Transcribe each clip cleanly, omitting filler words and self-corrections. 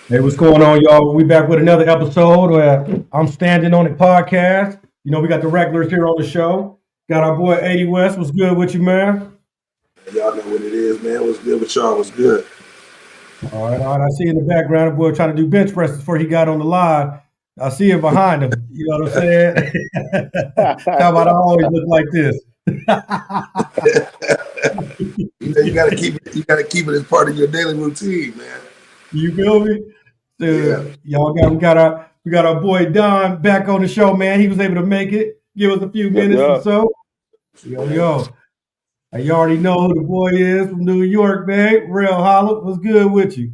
Hey, what's going on, y'all? We back with another episode where I'm standing on the podcast. We got the regulars here on the show. Got our boy 80 West. What's good with you, man? Y'all know what it is, man. What's good with y'all? What's good? All right. I see in the background, the boy trying to do bench presses before he got on the live. I see it behind him. You know what I'm saying? How about I always look like this? You gotta keep it. You gotta keep it as part of your daily routine, man. You feel me? Yeah. Y'all got our boy Don back on the show, man. He was able to make it. Give us a few Yep, minutes or yep. so. Yo. You already know who the boy is from New York, man. Real holla. What's good with you?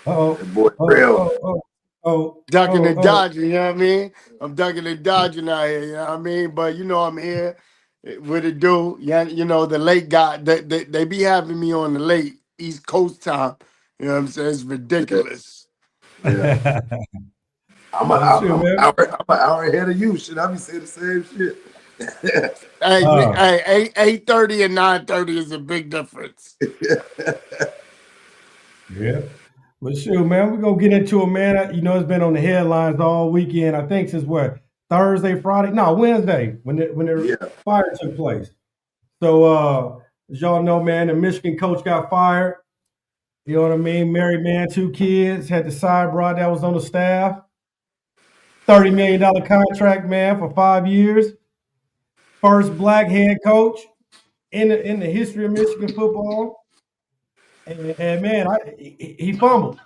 Oh, That boy oh, real. oh, oh, oh, Ducking oh, and oh. dodging, you know what I mean? I'm ducking and dodging out here, you know what I mean? But I'm here with it do. Yeah, the late guy, they be having me on the late East Coast time. You know what I'm saying? It's Yeah. ridiculous. Yeah. I'm, a, Oh, I'm, shit, I'm, an man. hour, I'm an hour ahead of you. Shit, I be saying the same shit. Hey, Uh, hey, 8:30 and 9:30 is a big difference. yeah. Well, shoot, man, we're going to get into it, man. It's been on the headlines all weekend. I think since what? Thursday, Friday? No, Wednesday, when the Yeah. fire took place. So, as y'all know, man, the Michigan coach got fired. You know what I mean? Married man, two kids, had the side broad that was on the staff. $30 million contract, man, for 5 years. First black head coach in the history of Michigan football. And man, he fumbled.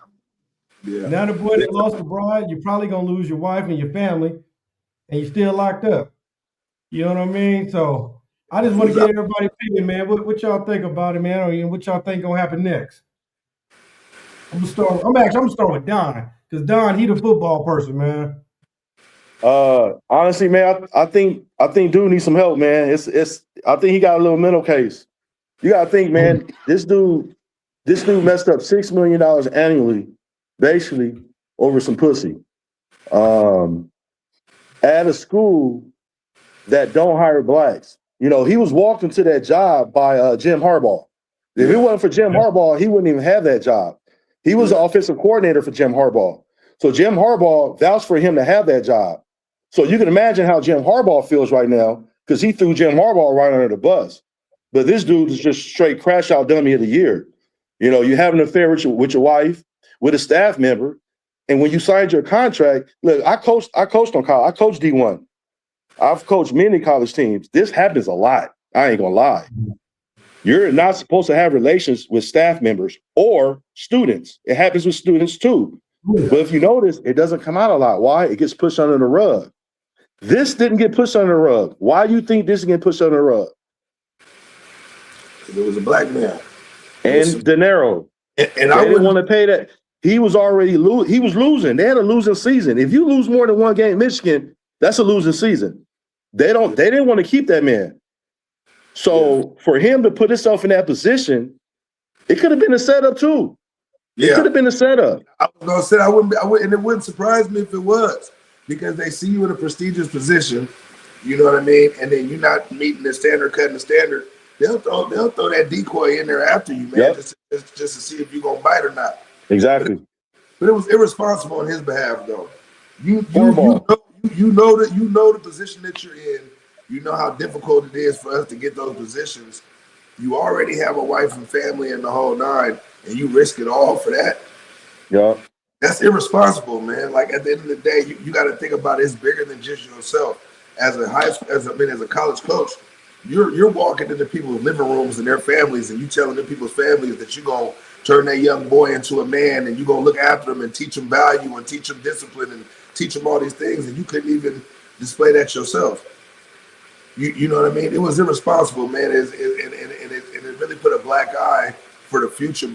Yeah. Now the boy that lost the bride, you're probably gonna lose your wife and your family, and you're still locked up. You know what I mean? So I just He want to was get out. everybody's opinion, man. What y'all think about it, man? Or what y'all think gonna happen next? I'm gonna start with Don because Don, he the football person, man. Honestly, man, I think dude needs some help, man. It's I think he got a little mental case. You gotta think, man, this dude messed up $6 million annually, basically, over some pussy. Um, at a school that don't hire blacks. He was walked into that job by Jim Harbaugh. If it Yeah. wasn't for Jim Harbaugh, he wouldn't even have that job. He was Yeah. the offensive coordinator for Jim Harbaugh. So Jim Harbaugh vouched for him to have that job. So you can imagine how Jim Harbaugh feels right now because he threw Jim Harbaugh right under the bus. But this dude is just straight crash out dummy of the year. You have an affair with your wife, with a staff member, and when you signed your contract, look, I coached on college. I coached D1. I've coached many college teams. This happens a lot. I ain't gonna lie. You're not supposed to have relations with staff members or students. It happens with students too. But if you notice, it doesn't come out a lot. Why? It gets pushed under the rug. This didn't get pushed under the rug. Why do you think this is getting pushed under the rug? It was a black man. And Listen, De Niro, and I they didn't wouldn't. want to pay that. He was already he was losing. They had a losing season. If you lose more than one game, Michigan, that's a losing season. They didn't want to keep that man. Yeah. So for him to put himself in that position, it could have been a setup too. It could Yeah. have been a setup. I was gonna say I wouldn't. I would, and it wouldn't surprise me if it was because they see you in a prestigious position. You know what I mean? And then you're not meeting the standard, cutting the standard. They'll throw that decoy in there after you, man, Yep, just to see if you're gonna bite or not. But exactly. but it was irresponsible on his behalf, though. You you you Horrible. know you know the position that you're in. You know how difficult it is for us to get those positions. You already have a wife and family and the whole nine, and you risk it all for that. Yep. That's irresponsible, man. Like at the end of the day, you got to think about it's bigger than just yourself. As a high school, as a college coach, you're walking into people's living rooms and their families, and you telling them people's families that you're gonna turn that young boy into a man, and you're gonna look after him and teach him value and teach him discipline and teach him all these things, and you couldn't even display that yourself. You know what I mean? It was irresponsible, man. And it really put a black eye for the future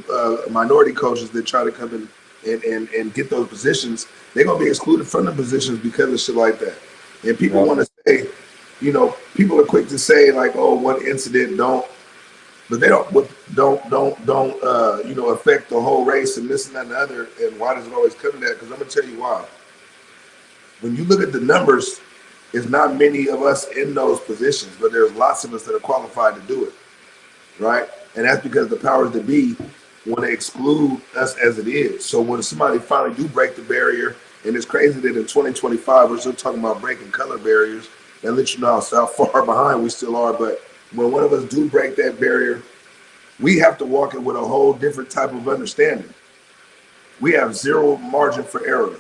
minority coaches that try to come in and get those positions. They're gonna be excluded from the positions because of shit like that. And people Yep. want to say, people are quick to say like, "Oh, one incident don't," but they don't affect the whole race and this and that and the other. And why does it always come to that? Because I'm gonna tell you why. When you look at the numbers, there's not many of us in those positions, but there's lots of us that are qualified to do it, right? And that's because the powers that be want to exclude us as it is. So when somebody finally do break the barrier, and it's crazy that in 2025 we're still talking about breaking color barriers, that lets you know how far behind we still are. But when one of us do break that barrier, we have to walk it with a whole different type of understanding. We have zero margin for error.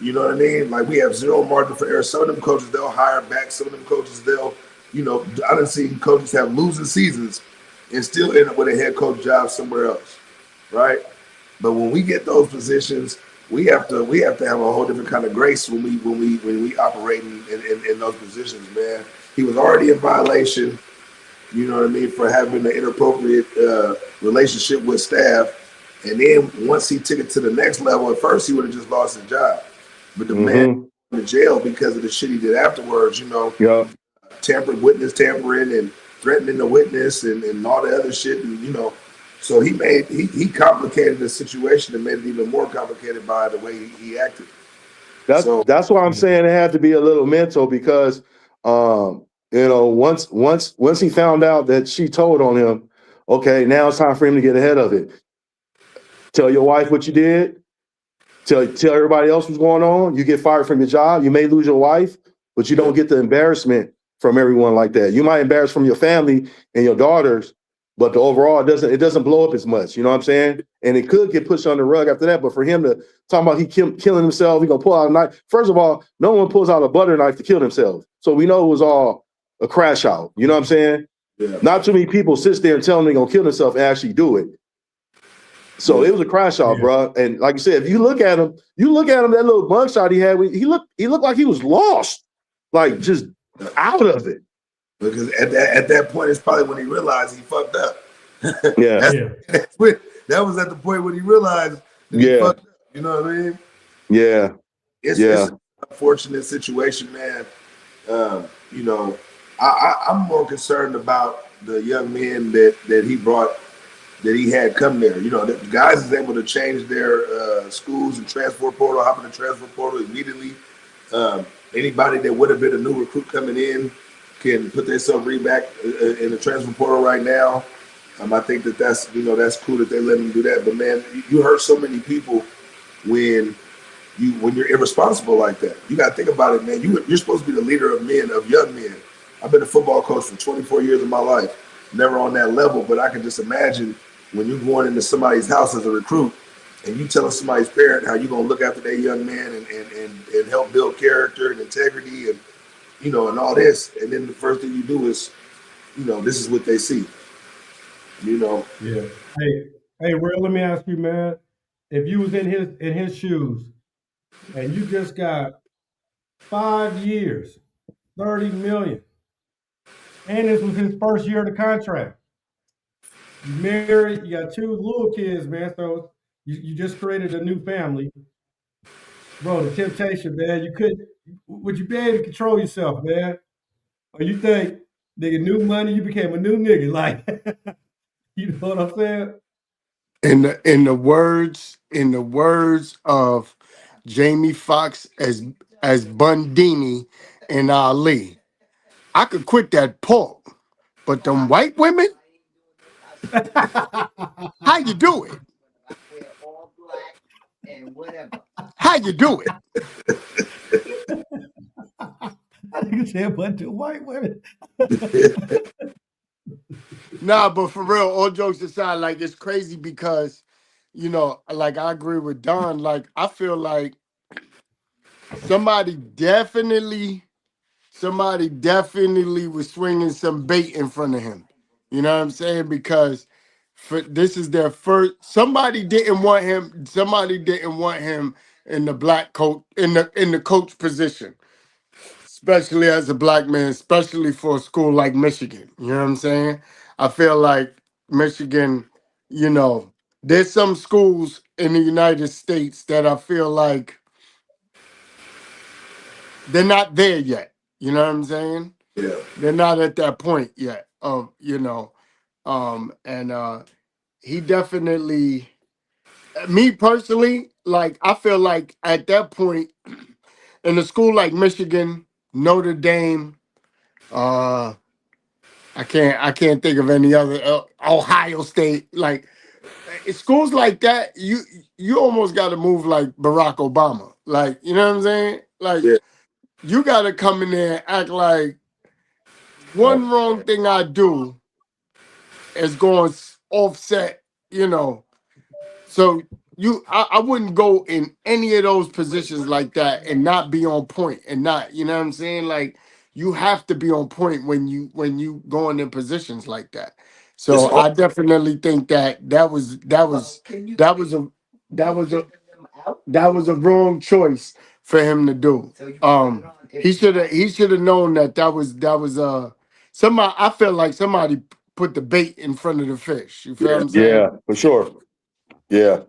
You know what I mean? Like we have zero margin for error. Some of them coaches they'll hire back. Some of them coaches they'll, I done seen coaches have losing seasons and still end up with a head coach job somewhere else, right? But when we get those positions, we have to have a whole different kind of grace when we operate in those positions, man. He was already in violation. You know what I mean, for having an inappropriate relationship with staff. And then once he took it to the next level, at first he would have just lost his job. But the man Mm-hmm. went to jail because of the shit he did afterwards, Yeah. witness tampering and threatening the witness and all the other shit. And, so he complicated the situation and made it even more complicated by the way he acted. So, That's why I'm saying it had to be a little mental because once he found out that she told on him, okay, now it's time for him to get ahead of it. Tell your wife what you did. Tell everybody else what's going on. You get fired from your job. You may lose your wife, but you don't get the embarrassment from everyone like that. You might embarrass from your family and your daughters, but the overall it doesn't blow up as much. You know what I'm saying? And it could get pushed on the rug after that. But for him to talk about killing himself, he gonna pull out a knife. First of all, no one pulls out a butter knife to kill themselves. So we know it was all a crash out. You know what I'm saying? yeah. Not too many people sit there and tell them they're gonna kill themselves and actually do it. So it was a crash out, Yeah. bro. And like you said, if you look at him, that little mugshot he had, he looked like he was lost, like just out of it. Because at that point, it's probably when he realized he fucked up. Yeah. That was at the point when he realized that he Yeah. fucked up. You know what I mean? Yeah. It's an unfortunate situation, man. Um, you know, I'm more concerned about the young men that he brought, that he had come there. The guys is able to change their schools and transfer portal, hop in the transfer portal immediately. Anybody that would have been a new recruit coming in can put themselves back in the transfer portal right now. I think that's cool that they let them do that. But man, you hurt so many people when you're irresponsible like that. You got to think about it, man. You're supposed to be the leader of men, of young men. I've been a football coach for 24 years of my life. Never on that level, but I can just imagine when you're going into somebody's house as a recruit and you telling somebody's parent how you're going to look after that young man and help build character and integrity and all this. And then the first thing you do is, this is what they see. Yeah. Hey, Real, let me ask you, man. If you was in his shoes and you just got 5 years, 30 million, and this was his first year of the contract. You married, you got two little kids, man. So you just created a new family. Bro, the temptation, man, would you be able to control yourself, man? Or you think, nigga, new money, you became a new nigga. Like, you know what I'm saying? In the words of Jamie Foxx as Bundini and Ali, I could quit that pork, but them white women, how you do it? How you do it? I think it's said, but the white women. Nah, but for real, all jokes aside, like it's crazy because, like I agree with Don. Like I feel like somebody definitely, somebody definitely was swinging some bait in front of him. You know what I'm saying? Because this is their first. Somebody didn't want him. Somebody didn't want him in the black coach in the coach position, especially as a black man, especially for a school like Michigan. You know what I'm saying? I feel like Michigan, there's some schools in the United States that I feel like they're not there yet. You know what I'm saying? Yeah. They're not at that point yet. And he definitely, me personally, like I feel like at that point in a school like Michigan, Notre Dame, uh I can't think of any other Ohio State. Like schools like that, you almost got to move like Barack Obama. Like, you know what I'm saying? Like, Yeah. you got to come in there and act like one wrong thing I do is going to offset, you know. So I wouldn't go in any of those positions like that and not be on point and not, you know what I'm saying? Like, you have to be on point when you going in positions like that. It's So hard. I definitely think that was a wrong choice for him to do. He should have known that was somebody. I felt like somebody put the bait in front of the fish. You feel what Yeah, I'm saying? Yeah, for sure. Yeah,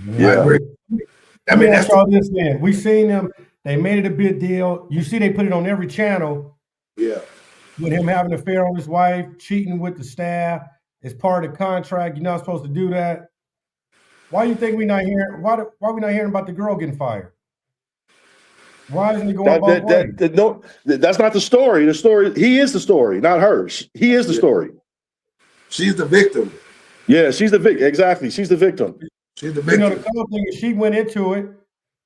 I yeah. agree. I Let me mean, ask that's the y'all this then. We seen them, they made it a big deal. You see they put it on every channel yeah. with him having an affair on his wife, cheating with the staff. It's part of the contract. You're not supposed to do that. Why do you think we not hearing why we not hearing about the girl getting fired? Why isn't it going That both that ways? that no, that's not the story. The story, he is the story, not her. He is the Yeah. story. She's the victim. Yeah, she's the victim. Exactly, she's the victim. She's the You know, the victim. cool thing is she went into it.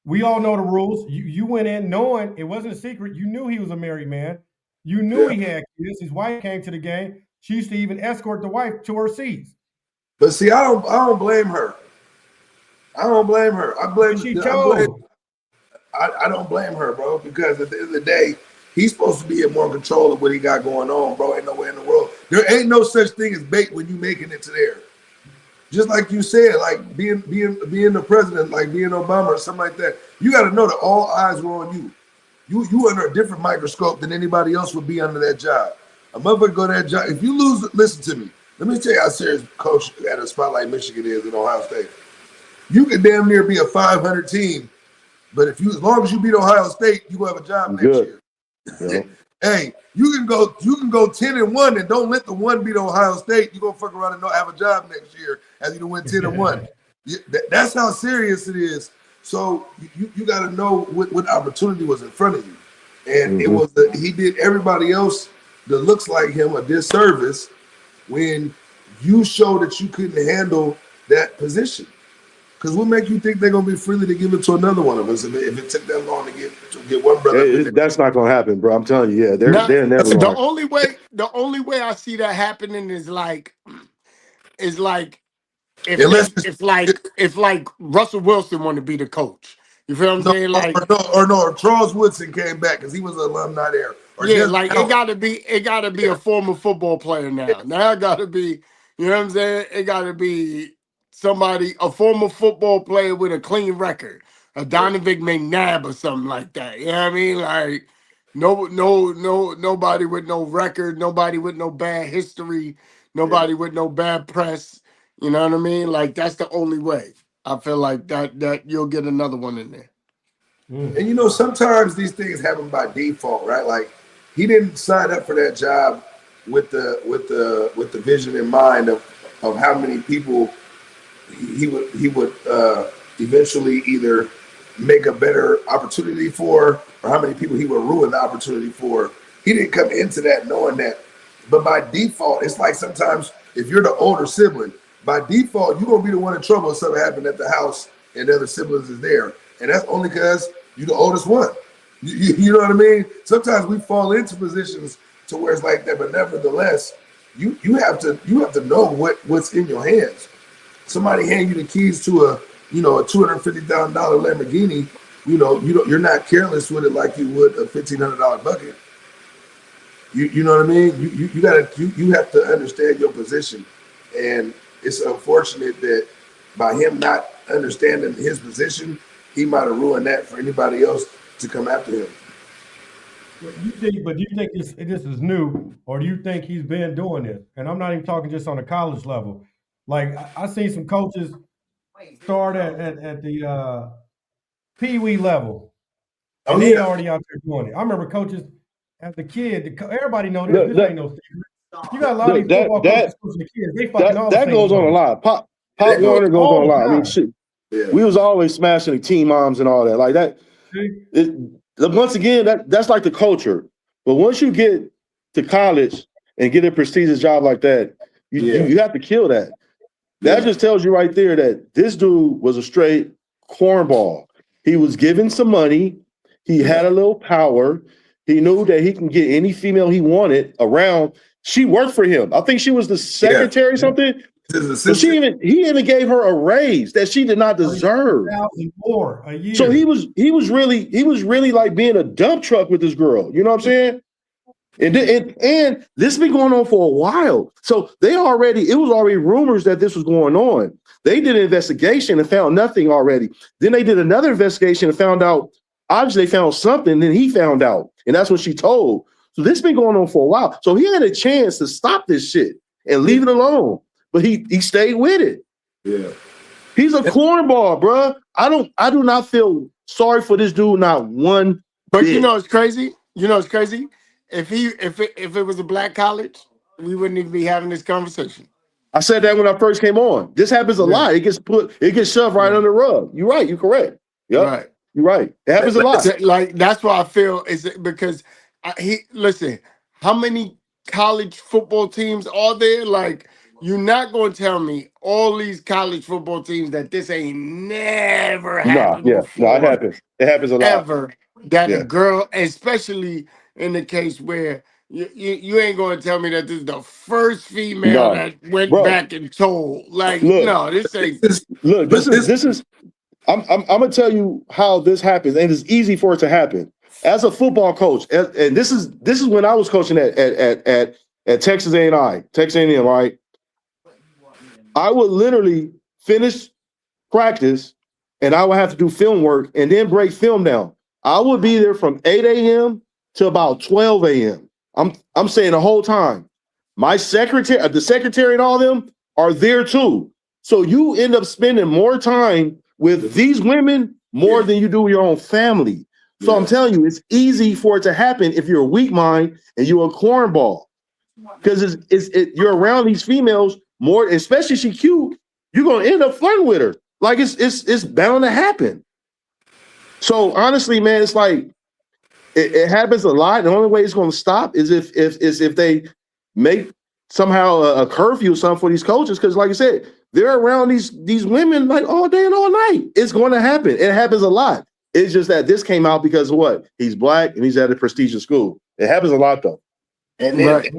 We all know the rules. You went in knowing it wasn't a secret. You knew he was a married man. You knew Yeah. he had kids. His wife came to the game. She used to even escort the wife to her seats. But see, I don't blame her. I don't blame her. But she chose. I don't blame her, bro, because at the end of the day, he's supposed to be in more control of what he got going on, bro. Ain't no way in the world. There ain't no such thing as bait when you making it to there. Just like you said, like being the president, like being Obama or something like that. You got to know that all eyes were on you. You under a different microscope than anybody else would be under that job. A motherfucker go to that job. If you lose, listen to me. Let me tell you how serious coach at a spot like Michigan is in Ohio State. You could damn near be a 500 team, but if you, as long as you beat Ohio State, you will have a job next Good. year. You know? Hey, you can go 10-1 and don't let the one beat Ohio State. You're gonna fuck around and not have a job next year as you win 10-1. That's how serious it is. So you got to know what opportunity was in front of you, and it was he did everybody else that looks like him a disservice when you show that you couldn't handle that position. Because what make you think they're gonna be freely to give it to another one of us if it took that long to get one brother up in there? That's not gonna happen, bro. I'm telling you. Yeah, Now, they're never the going. only way I see that happening is like if Unless they it's, if Russell Wilson want to be the coach. You feel what I'm no, saying? or Like, no, or no, or Charles Woodson came back because he was an alumni there, or yeah, just like it now. gotta be Yeah, a former football player yeah, now. Now it gotta be, you know what I'm saying? It gotta be a former football player with a clean record, a yeah, Donovan McNabb or something like that. You know what I mean? Like, nobody with no record, nobody with no bad history, yeah. nobody with no bad press. You know what I mean? Like, that's the only way. I feel like that you'll get another one in there. And you know, sometimes these things happen by default, right? Like he didn't sign up for that job with the vision in mind of how many people he would eventually either make a better opportunity for, or how many people he would ruin the opportunity for. He didn't come into that knowing that. But by default, it's like sometimes if you're the older sibling, by default you're gonna be the one in trouble if something happened at the house and the other siblings is there, and that's only because you're the oldest one. You know what I mean? Sometimes we fall into positions to where it's like that, but nevertheless, you have to know what's in your hands. Somebody hand you the keys to a $250,000 Lamborghini, you're not careless with it like you would a $1,500 bucket. You know what I mean? You have to understand your position, and it's unfortunate that by him not understanding his position, he might have ruined that for anybody else to come after him. Do you think this is new, or do you think he's been doing this? And I'm not even talking just on a college level. Like I seen some coaches start at the Pee Wee level, Oh and they yeah, already out there doing it. I remember coaches as a kid. Everybody know this. Look, This ain't look, no secret. You got a lot of look, these football coaches coaching the kids. They fucking all the that same goes on a clothes lot. Pop that goes. Warner goes on all a the lot. I mean, time. shit. Yeah, We was always smashing the teen moms and all that. Like that. See? It, once again, that's like the culture. But once you get to college and get a prestigious job like that, you yeah, you have to kill that. That Yeah. just tells you right there that this dude was a straight cornball. He was given some money. He had a little power. He knew that he can get any female he wanted around. She worked for him. I think she was the Yeah. secretary or something. His But assistant. he even gave her a raise that she did not deserve. 30,000 more a So year. he was really like being a dump truck with this girl. You know what I'm saying? And this has been going on for a while. So it was already rumors that this was going on. They did an investigation and found nothing already. Then they did another investigation and found out, obviously they found something, then he found out. And that's what she told. So this has been going on for a while. So he had a chance to stop this shit and leave it alone. But he stayed with it. Yeah. He's a cornball, bro. I do not feel sorry for this dude, not one But bit. you know it's crazy. You know it's crazy. If it was a black college, we wouldn't even be having this conversation. I said that when I first came on. This happens a lot. It gets shoved right under the rug. You're right. You're correct. Yep. Right. You're right. It happens a lot. Like that's why I feel is because listen, how many college football teams are there? Like you're not going to tell me all these college football teams that this ain't never happened No, it before happens. It happens a lot. ever that a Yeah. girl, especially in the case where you ain't going to tell me that this is the first female No. that went Bro. back and told. Like, Look. no, this ain't. Look, this is I'm gonna tell you how this happens, and it's easy for it to happen. As a football coach, and this is when I was coaching at Texas A&M, right? I would literally finish practice, and I would have to do film work and then break film down. I would be there from 8 a.m. to about 12 a.m. I'm saying the whole time. My secretary, the secretary, and all them are there too. So you end up spending more time with these women more than you do with your own family. So I'm telling you, it's easy for it to happen if you're a weak mind and you're a cornball, because you're around these females more, especially if she cute. You're gonna end up flirting with her. Like it's bound to happen. So honestly, man, it's like it happens a lot. The only way it's going to stop is if they make somehow a curfew or something for these coaches, because like I said, they're around these women like all day and all night. It's going to happen. It happens a lot. It's just that this came out because of what? He's black and he's at a prestigious school. It happens a lot though. And then Right.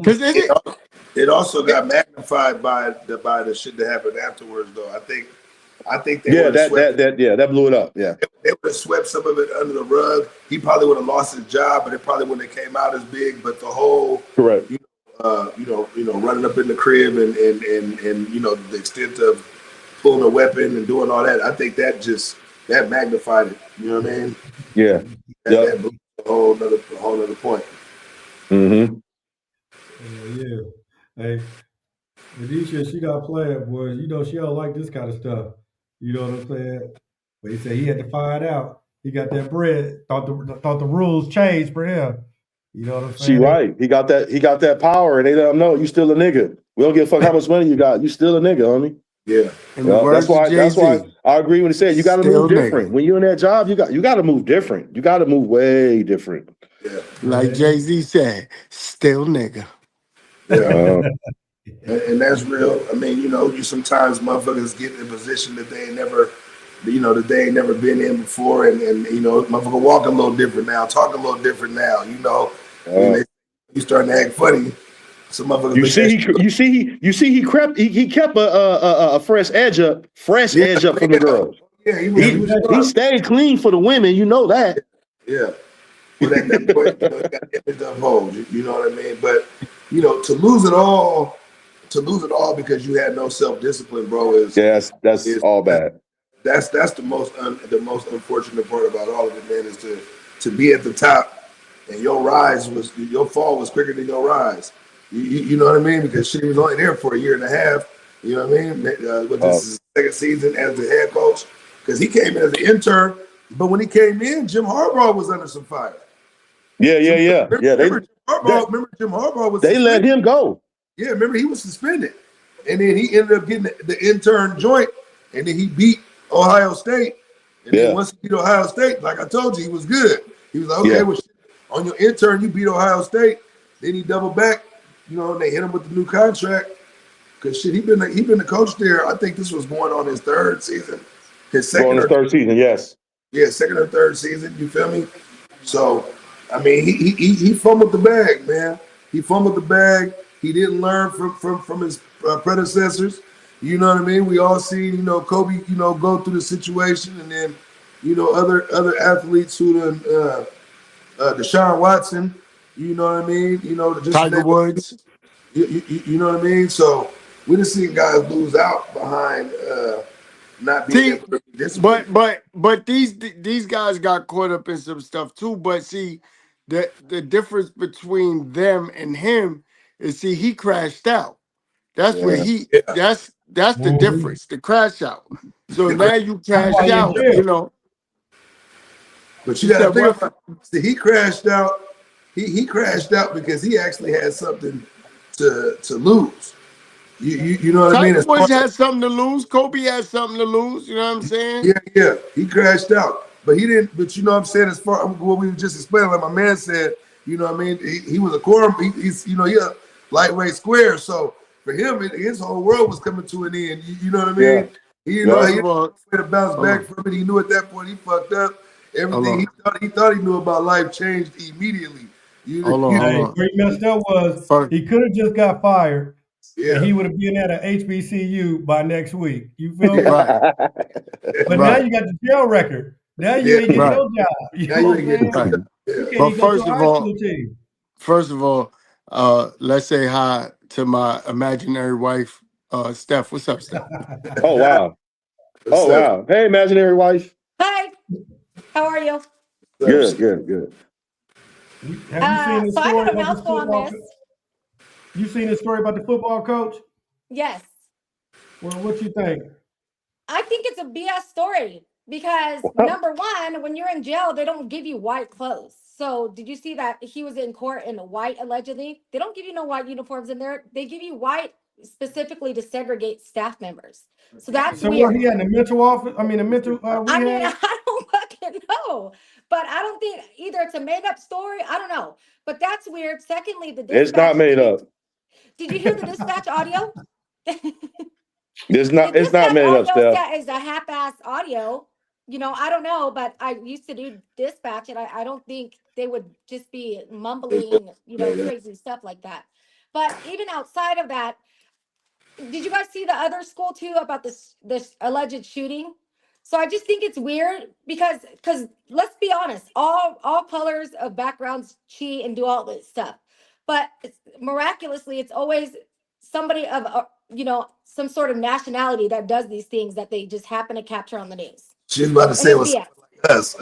it also got magnified by the shit that happened afterwards, though. I think they that blew it up. Yeah. They would have swept some of it under the rug. He probably would have lost his job, but it probably wouldn't have came out as big. But the whole Correct. running up in the crib and the extent of pulling a weapon and doing all that, I think that magnified it. You know what I mean? Yeah. That blew a whole nother point. Mm-hmm. Yeah. Hey, Anisha, she got playing, boys. You know, she don't like this kind of stuff. You know what I'm saying? But he said he had to find out. He got that bread. Thought the rules changed for him. You know what I'm saying? She right. He got that power, and they let him know you still a nigga. We don't give a fuck how much money you got. You still a nigga, homie. Yeah. That's why I agree when he said you got to move different. When you're in that job, you got to move different. You got to move way different. Yeah. Like Jay-Z said, still nigga. Yeah. And that's real. I mean, you sometimes motherfuckers get in a position that they ain't never been in before, and motherfucker walk a little different now, talk a little different now. When you starting to act funny, some motherfuckers. You see, he kept a fresh edge up from the girls. Yeah, he stayed clean for the women. You know that. Yeah. But at that point, he got image of hold. You know what I mean? But to lose it all because you had no self-discipline, bro, is that's all bad. That's the most unfortunate part about all of it, man, is to be at the top and your fall was quicker than your rise. You know what I mean? Because she was only there for a year and a half. You know what I mean? This is his second season as the head coach, because he came in as an intern. But when he came in, Jim Harbaugh was under some fire. Yeah. Remember Jim Harbaugh was. They suspended. let him go. Yeah, remember he was suspended, and then he ended up getting the intern joint, and then he beat Ohio State. And then once he beat Ohio State, like I told you, he was good. He was like, okay, well, on your intern, you beat Ohio State. Then he doubled back, and they hit him with the new contract. Cause shit, he been the coach there. I think this was going on his third season, his Going second his or third season, yes. yeah, second or third season. You feel me? So, I mean, he fumbled the bag, man. He fumbled the bag. He didn't learn from his predecessors. You know what I mean? We all seen, Kobe, go through the situation, and then, other athletes who done, Deshaun Watson. You know what I mean? Just to Tiger name Woods. you know what I mean? So we done seen guys lose out behind not being See, able to be disciplined. but these guys got caught up in some stuff too. But see, the difference between them and him is, see, he crashed out. That's where Yeah. he Yeah. that's the Mhm. difference, the crash out. So The now cra- you That's why crash he in out, jail. But you You got to said think what? about it. See, he crashed out. He crashed out because he actually had something to lose. You know what I mean? Tiger As far Woods has something to lose. Kobe has something to lose. You know what I'm saying? yeah, he crashed out, but he didn't. But you know what I'm saying? As far what we were just explaining, like my man said, you know what I mean? He was a core. He's he a lightweight square. So for him, his whole world was coming to an end. You know what I Yeah. mean? He didn't know Yep. he First didn't of all, know way to bounce hold back on, from it. He knew at that point he fucked up. hold Everything on, he thought he knew about life changed immediately. hold on, You hold Hey, on. where he messed up was First, he could have just got fired and yeah. he would have been at a HBCU by next week. You feel me? right, But now right, you got the jail record. Now you Yeah, ain't getting right, no job. You now know you what ain't I'm getting saying? no right. job. You Yeah. can't But even go to a high school team. first of all, let's say hi to my imaginary wife, Steph. What's up, Steph? Oh wow. What's Oh up? wow. Hey, imaginary wife. Hi, how are you? Good, good, good. Have you seen the So I story got a about this mouthful on football? this. You seen the story about the football coach? Yes, Well, what you think? I think it's a BS story because number one, when you're in jail, they don't give you white clothes. So did you see that he was in court in white allegedly? They don't give you no white uniforms in there. They give you white specifically to segregate staff members. So that's So what weird. he had in the mental office? I mean, the mental I mean, rehab. I don't fucking know, but I don't think either it's a made up story. I don't know, but that's weird. Secondly, the It's dispatch. not made up. Did you hear the dispatch audio? It's The not. It's not dispatch made up, audio Steph. is a half-ass audio. I don't know, but I used to do dispatch, and I don't think they would just be mumbling, crazy stuff like that. But even outside of that, did you guys see the other school too about this alleged shooting? So I just think it's weird because let's be honest, all colors of backgrounds cheat and do all this stuff, but miraculously it's always somebody of some sort of nationality that does these things that they just happen to capture on the news, She's about to and say it it's was BS, somebody like us.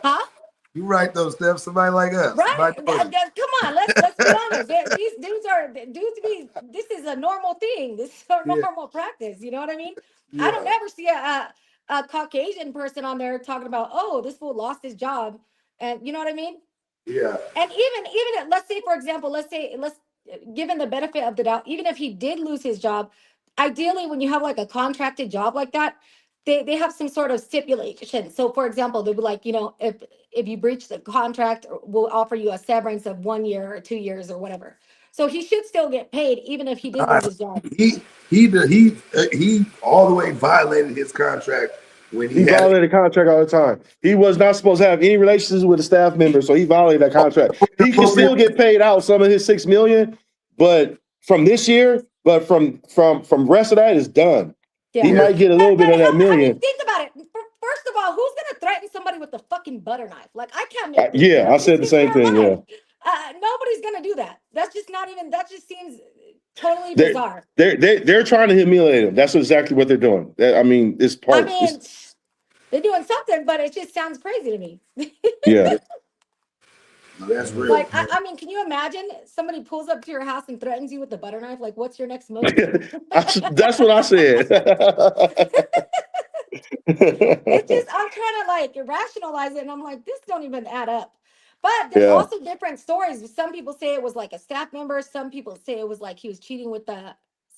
huh? You right though, Steph. Somebody like us. Right? Minority. Come on, let's be honest. These dudes be. This is a normal thing. This is a Yeah, normal practice. You know what I mean? I don't yeah, ever see a Caucasian person on there talking about, oh, this fool lost his job, and you know what I mean. yeah. And even let's say, for example, let's given the benefit of the doubt, even if he did lose his job, ideally when you have like a contracted job like that, they have some sort of stipulation. So for example, they'll be like, if you breach the contract, we'll offer you a severance of 1 year or 2 years or whatever. So he should still get paid even if he did Nah, lose his job. he all the way violated his contract when he He had it. violated contract all the time. He was not supposed to have any relations with a staff member, so he violated that contract. He can still get paid out some of his $6 million, but from this year, but from rest of that is done. He Yeah. Yeah, might get a But little bit of how, that I mean, million. think about it. First of all, who's gonna threaten somebody with a fucking butter knife? Like, I can't make this shit Yeah, I up. These said the people same are thing. Yeah, alive. Nobody's gonna do that. That's just not even. That just seems totally they're bizarre. they're trying to humiliate him. That's exactly what they're doing. I mean, it's I part. It's mean, they're doing something, but it just sounds crazy to me. yeah. yeah. No, that's real, Like, man. I mean, can you imagine somebody pulls up to your house and threatens you with a butter knife? Like, what's your next move? That's what I said. It's just I'm trying to like rationalize it, and I'm like, this don't even add up. But there's Yeah. also different stories. Some people say it was like a staff member. Some people say it was like he was cheating with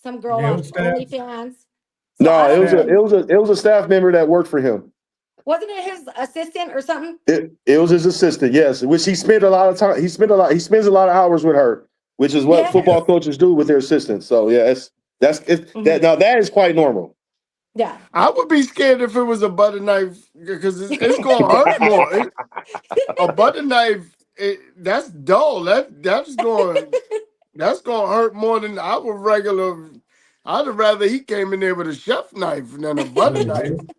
some girl Yeah, it off was staff. OnlyFans. So No, I don't even. it was a staff member that worked for him. Wasn't it his assistant or something? It was his assistant, yes, which he spent a lot of time. He spends a lot of hours with her, which is what Yeah. football coaches do with their assistants. So yeah, That's it. That now that is quite normal. Yeah. I would be scared if it was a butter knife because it's gonna hurt more. A butter knife, that's dull. That's gonna hurt more than I would regular. I'd rather he came in there with a chef knife than a butter knife. Mhm.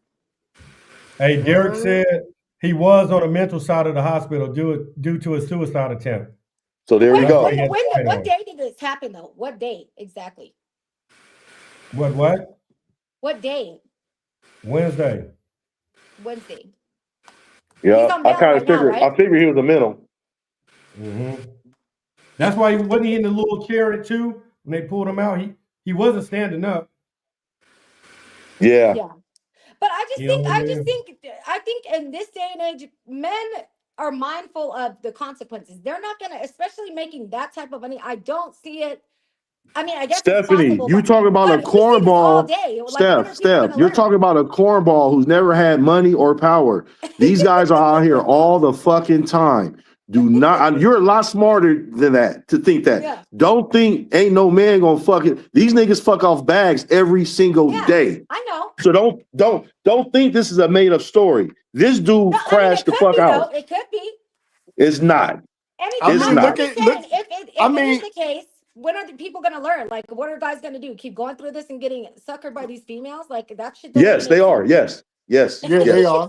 Hey, Derek Man. said he was on the mental side of the hospital due to a suicide attempt. So there you When That's why go. he had to fight what on him. day did this happen though? What day exactly? What? What day? Wednesday. Wednesday. He's Yeah, on I bail kind right of now, figured. I right? figured he was a mental. Hmm. That's why he wasn't he in the little chair too when they pulled him out. He wasn't standing up. Yeah, Yeah. But You know what I mean? I think in this day and age, men are mindful of the consequences. They're not gonna, especially making that type of money. I don't see it. I mean, I guess it's Stephanie, possible, you talking about a but we see this all cornball. day. Like, when Steph, are people Steph, gonna you're learn? talking about a cornball who's never had money or power. These guys are out here all the fucking time. Do not. You're a lot smarter than that to think that. Yeah. Don't think ain't no man gonna fuck it. These niggas fuck off bags every single Yeah. day. I know. So don't think this is a made up story. This No, dude I mean, it crashed the could fuck be though. out. It could be. It's not. I It's I'm mean, not. just look. saying, if I it is mean, the case, when are the people gonna learn? Like, what are guys gonna do? Keep going through this and getting suckered by these females? Like, that shit don't even Yes, they make are. sense. Yes, yes, yeah, they yes, are.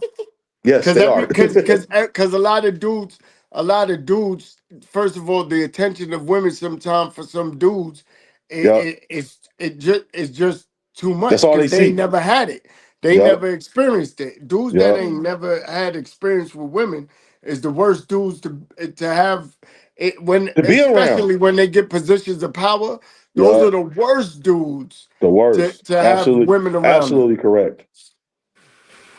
yes, they are. Because a lot of dudes. First of all, the attention of women sometimes for some dudes, Yep. it's just too That's much all they because they see. never had it. They Yep. never experienced it. Dudes that Yep. ain't never had experience with women is the worst dudes to have it when, To be around. especially when they get positions of power. Those are Yep. the worst dudes The worst. to have Absolutely. women around them. Absolutely correct.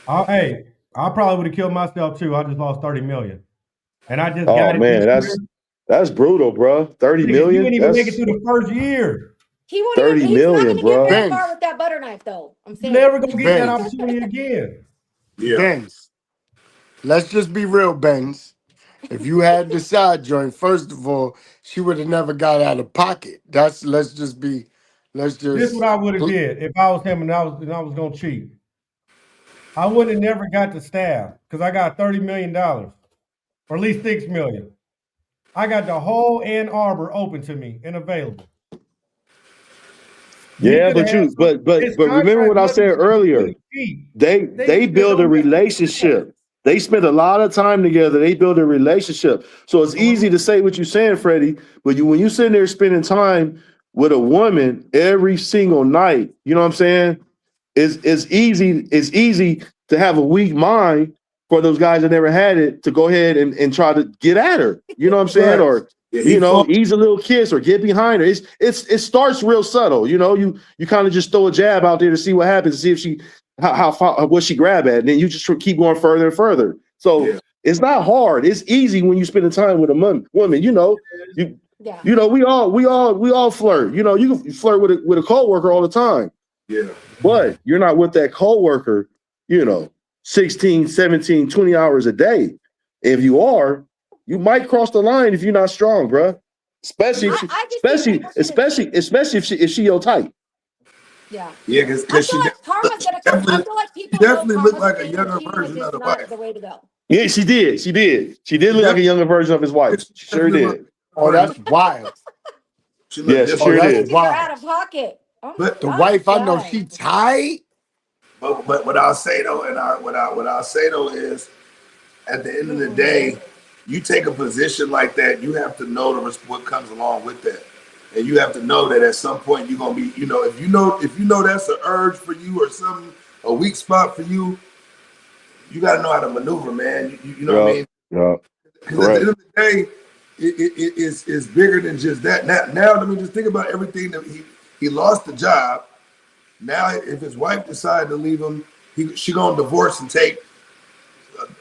Hey, I probably would have killed myself too. I just lost 30 million. And I just Oh got it this man, year. that's brutal, bro. 30 Nigga, you didn't million? Mhm. even make it That's through the first year. thirty He's not million, gonna get bro. very far Benz, with that butter knife, though. I'm You saying. never gonna get that Benz, opportunity again. Yeah. Benz. Let's just be real, Benz. If you had the side joint, first of all, she would have never got out of pocket. Let's This is what just, I would have did if I was him and I was gonna cheat. I would have never got the staff because I got $30 million, or at least 6 million. I got the whole Ann Arbor open to me and available. You Yeah, could have but had you but his remember contract what I wasn't said to earlier. really cheat. They There's build no a mental contract. relationship. They spend a lot of time together. They build a relationship. So it's easy to Mhm. say what you're saying, Freddie, but when you sitting there spending time with a woman every single night, you know what I'm saying? It's easy to have a weak mind for those guys that never had it to go ahead and try to get at her. You know what I'm saying? right. Or Yeah, he fought. ease a little kiss or get behind her. It starts real subtle. You kind of just throw a jab out there to see what happens, to see if she how far what she grab at, and then you just keep going further and further. So Yeah. it's not hard. It's easy when you spend the time with a woman. You Yeah. we all flirt. You can flirt with a coworker all the time, Yeah. but you're not with that coworker, you know, 16, 17, 20 hours a day. If you are, you might cross the line if you're not strong, bro. Especially if she, I just think especially, people shouldn't cheat. especially if she your type. Yeah. Yeah, I because feel like karma's gonna come. I definitely feel like she people know definitely looked karma's a like a thing, and younger cheating is version of just the not wife. the way to go. Yeah, she did. She did She look like a definitely, younger version of his wife. she She sure definitely looked did. like Oh, her. that's wild. She Yeah, looked she just Oh, sure that's did. Tickets are wild. out of pocket. Oh my but The gosh, wife, I know yes. she tight. but what I'll say though, and what I'll say though is at the end of the Mm-mm. day, you take a position like that, you have to know what comes along with that. And you have to know that at some point you're gonna be, if you know that's an urge for you or something, a weak spot for you, you gotta know how to maneuver, man. You know what I Yeah, mean? yeah, Because at the end correct. of the day, it's bigger than just that. Now, let me just think about everything that he lost the job. Now, if his wife decided to leave him, she gonna divorce and take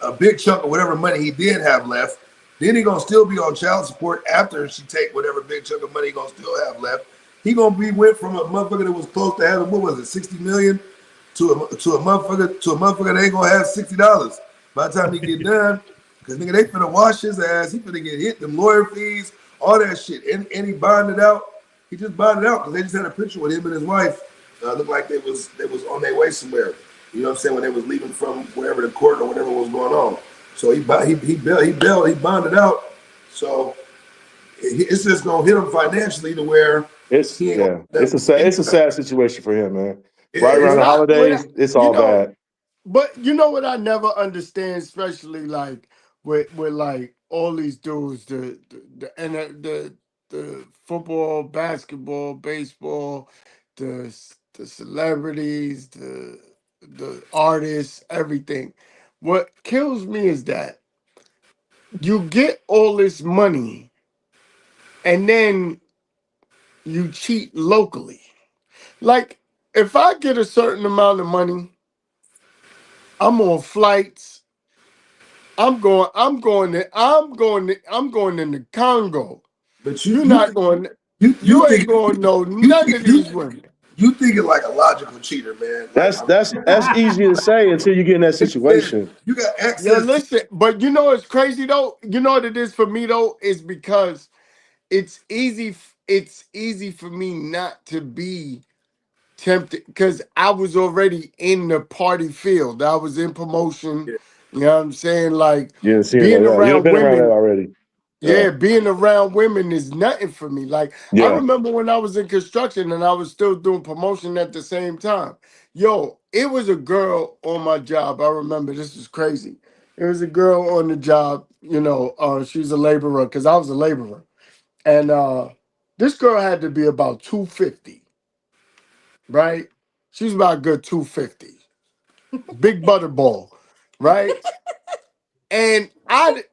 a big chunk of whatever money he did have left. Then he gonna still be on child support after she take whatever big chunk of money he gonna still have left. He gonna be went from a motherfucker that was close to having what was it, 60 million to a motherfucker that ain't gonna have $60 by the time he get done. Cause nigga, they finna wash his ass. He finna get hit them lawyer fees, all that shit, and he bonded out. He just bonded out because they just had a picture with him and his wife. Looked like they was on their way somewhere. You know what I'm saying? When they was leaving from wherever the court or whatever was going on. So he bonded out. So it's just gonna hit him financially to where It's he ain't yeah, gonna end up it's a sad situation for him, man. Right it's around the What holidays, it's you all know, bad. but you know what I never understand, especially like with like all these dudes, the football, basketball, baseball, the celebrities, the artists, everything. What kills me is that you get all this money and then you cheat locally. Like if I get a certain amount of money, I'm on flights. I'm going in the Congo. but You're not going, you you think ain't going to know you none of you these women. you thinking like a logical cheater, man. Like That's easy to say until you get in that man, situation. you got Yo, access to listen, but you know what's crazy though? You know what it is for me though? Is because it's easy for me not to be tempted because I was already in the party field. I was in promotion. yeah, You know what I'm saying? Like Yeah, seeing being that. Yeah, you've around been around that women. already. Yeah, Yeah, being around women is nothing for me. Like I yeah. remember when I was in construction and I was still doing promotion at the same time. Yo, it was a girl on my job. I remember this was crazy. It was a girl on the job, she's a laborer because I was a laborer. And this girl had to be about 250, right? She was about a good 250. Big butterball, right? And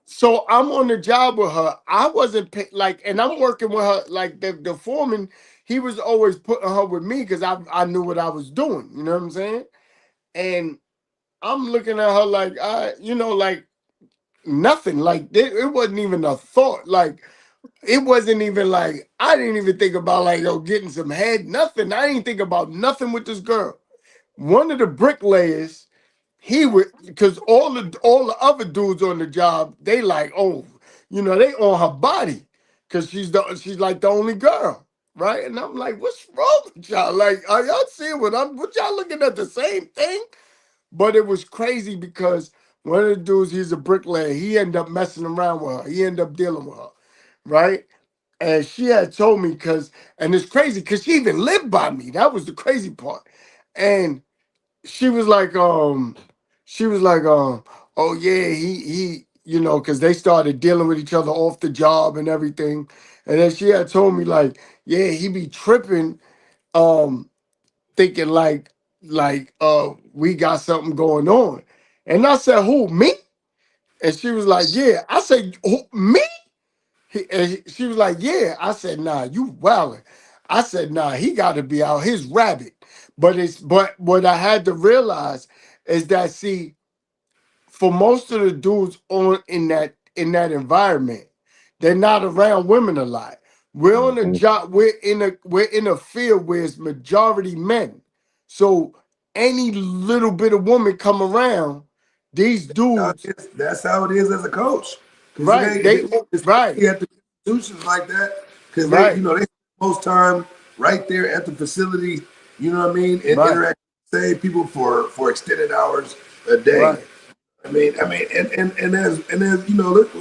so I'm on the job with her. I wasn't like, and I'm working with her. Like the foreman, he was always putting her with me because I knew what I was doing. You know what I'm saying? And I'm looking at her like like nothing. Like it wasn't even a thought. Like it wasn't even like I didn't even think about like getting some head. Nothing. I didn't think about nothing with this girl. One of the bricklayers he would because all the other dudes on the job they like they on her body because she's like the only girl, right? And I'm like, what's wrong with y'all? Like, are y'all seeing what y'all looking at the same thing? But it was crazy because one of the dudes, he's a bricklayer, he ended up messing around with her, he ended up dealing with her, right? And she had told me and it's crazy because she even lived by me. That was the crazy part. And she was like, oh yeah, he, because they started dealing with each other off the job and everything. And then she had told me like, yeah, he be tripping, um, thinking like we got something going on. And I said, who, me? And she was like, yeah. I said, who, me? She was like, yeah. I said, nah, you wildin'. I said, nah, he got to be out his rabbit. But what I had to realize is that see, for most of the dudes on in that environment, they're not around women a lot. We're on a Mhm. job. We're in a field where it's majority men. So any little bit of woman come around, these dudes, that's how it is as a coach. Because it right? ain't, They right, especially at the institutions like that, because right, they spend most time right there at the facility. You know what I mean, and right, interact with the same people for extended hours a day. right. And as look,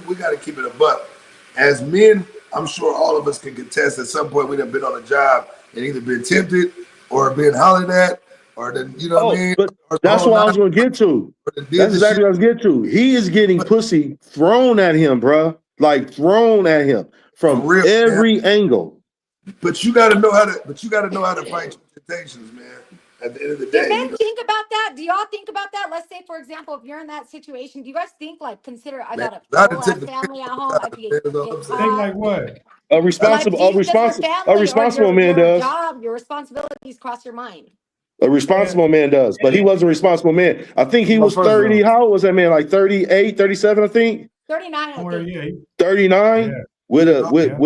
we got to keep it a buck. As men, I'm sure all of us can contest at some point we done been on a job and either been tempted or been hollered at or then what I Oh, mean, but or the that's whole what I nine, was gonna get to. or then did That's the shit. exactly what I was getting to. He is getting But pussy thrown at him, bruh. Like thrown at him for from real, man. every angle. But you got to know how to fight your temptations, man. At the end of the Do day, men think about that? Do y'all think about that? Let's say, for example, if you're in that situation, do you guys think like consider I man. got a I done whole took ass the piss family at home, I sometimes, could man. That's all I'm get saying. Think caught? like what? A Like, responsible, does your a family or responsible man your does. job, your responsibilities cross your mind? A Man, responsible man does, but he was a responsible man. I think he Well, was first of 30. all, How old was that man? Like 38, 37, I think. 39, I somewhere, think. yeah, 39 yeah, with a yeah.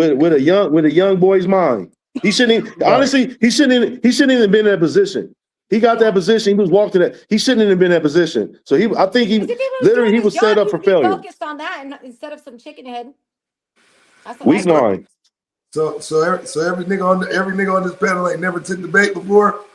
with a young boy's mind. He shouldn't right. honestly, he shouldn't even been in that position. He got that Yeah. position. He was walked in that. He shouldn't have been in that position. So I think Because if he was literally doing he his was set job, up he for would be failure. focused on that and instead of some chicken head. That's what I Weak But think. mind. So every nigga on this panel ain't never took the bait before.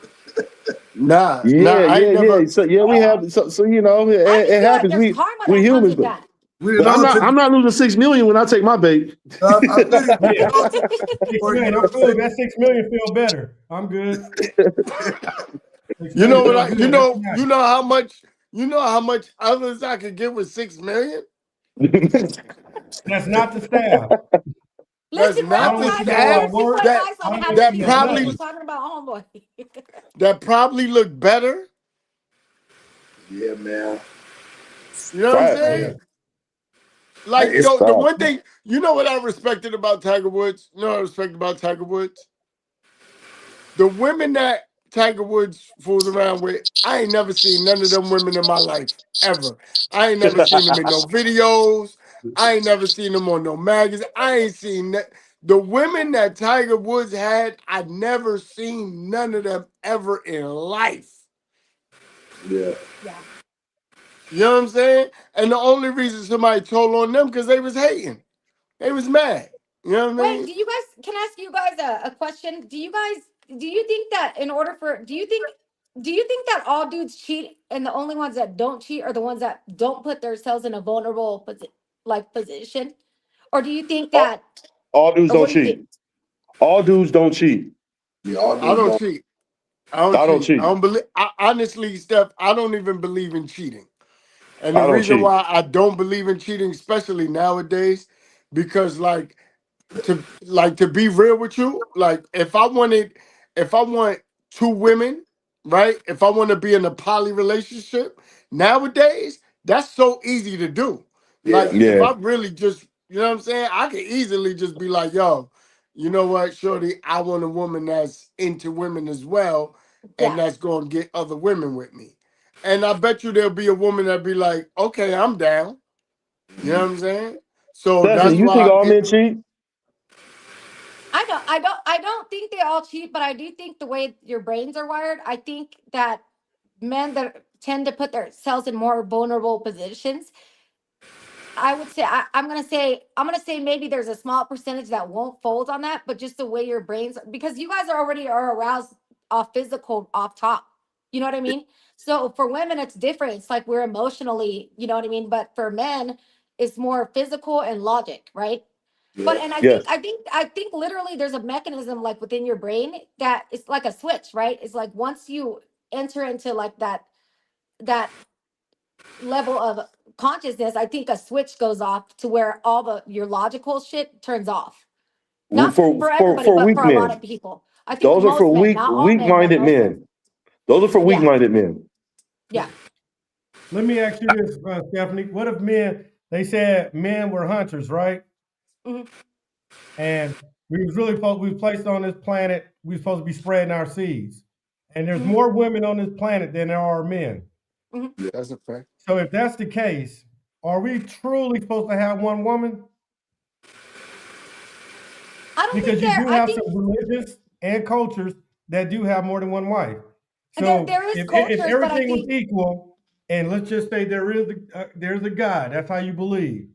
Nah, Yeah, I ain't yeah, never. yeah. So yeah, we have so you know I just it feel like happens. there's karma We that comes humans, with that. We didn't but all took. I'm not losing 6 million when I take my bait. I feel you. We Yeah, didn't all took six before, you million. know I'm what I'm cool. saying? That 6 million feel better. I'm good. Six You million know what? feel good. That's nice. You know how much. You know how much others I could get with 6 million. That's not the staff. That's Listen, I not don't well, the want guys, you to know we're how to staff. just work. putting That ice I on don't how want much that you he to know makes. probably We're nothing. talking about homeboy. that probably look better. Yeah, man. You know what I'm Facts. Oh yeah. saying? Like, It's yo, the Facts. one thing, you know what I respected about Tiger Woods? You know what I respect about Tiger Woods? The women that Tiger Woods fools around with, I ain't never seen none of them women in my life, ever. I ain't never seen them in no videos. I ain't never seen them on no magazine. I ain't seen that. The women that Tiger Woods had, I never seen none of them ever in life. yeah. Yeah. You know what I'm saying? And the only reason somebody told on them because they was hating. They was mad. You know what I Wait, mean? do you guys, can I ask you guys a question? Do you think that in order for, do you think that all dudes cheat and the only ones that don't cheat are the ones that don't put themselves in a vulnerable position? Or do you think all, that, all dudes or don't what do you think? cheat. All dudes don't cheat. Yeah, all I dudes don't don't. cheat. I don't I don't cheat. I cheat. don't believe. Honestly, Steph, I don't even believe in cheating. And the I don't reason cheat. why I don't believe in cheating, especially nowadays, because to be real with you, like if I want two women, right? If I want to be in a poly relationship nowadays, that's so easy to do. Yeah. Like if Yeah. I really just, you know what I'm saying, I could easily just be like, yo, you know what, shorty, I want a woman that's into women as well, and Yeah. that's gonna get other women with me. And I bet you there'll be a woman that be like, okay, I'm down. You know what I'm saying? So Stephanie, that's you think why all it. men cheat? I don't think they all cheat, but I do think the way your brains are wired, I think that men that tend to put themselves in more vulnerable positions, I would say I'm gonna say maybe there's a small percentage that won't fold on that, but just the way your brains, because you guys are already are aroused off physical off top. You know what I mean? So for women it's different. It's like we're emotionally, you know what I mean? But for men, it's more physical and logic, right? But Yeah. and I think Yes. I think I think literally there's a mechanism like within your brain that it's like a switch, right? It's like once you enter into like that level of consciousness, I think a switch goes off to where all the your logical shit turns off. Not for everybody, For but weak for a lot of men. people. I think Those are for most men, not all weak men, but minded most men. men. Those are for weak Yeah, minded men. yeah. Let me ask you this, Stephanie. What if men? They said men were hunters, right? Hmm. And we was placed on this planet. We were supposed to be spreading our seeds. And there's Hmm. more women on this planet than there are men. Hmm. That's a fact. So if that's the case, are we truly supposed to have one woman? I don't think Because you there. do I have think some religions and cultures that do have more than one wife. there So there is if cultures, but I everything was think equal, and let's just say there's a God, that's how you believe,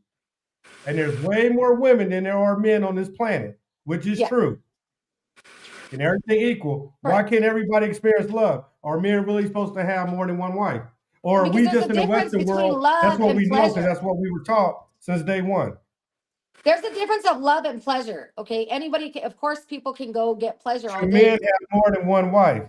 and there's way more women than there are men on this planet, which is yeah, true, and everything equal, why correct. can't everybody experience love? Are men really supposed to have more than one wife? Or are Because we there's just a in the difference Western between world? That's love what and we know because pleasure. that's what we were taught since day one. There's a difference of love and pleasure. Okay, anybody can, of course, people can go get pleasure all Should men day. have more than one wife?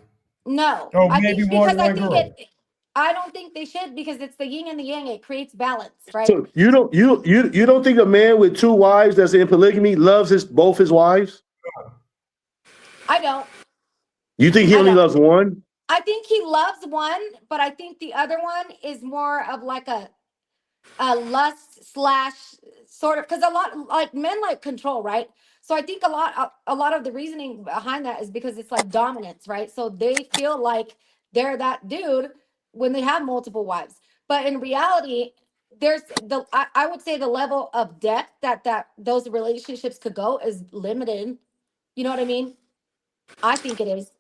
No, Or I maybe think more because than I one think girl? it. I don't think they should because it's the yin and the yang. It creates balance, right? So you don't think a man with two wives that's in polygamy loves his both his wives? I don't. You think he I only don't. loves one? I think he loves one, but I think the other one is more of like a lust slash sort of, because a lot like men like control, right? So I think a lot of the reasoning behind that is because it's like dominance, right? So they feel like they're that dude when they have multiple wives, but in reality there's I would say the level of depth that those relationships could go is limited. You know what I mean? I think it is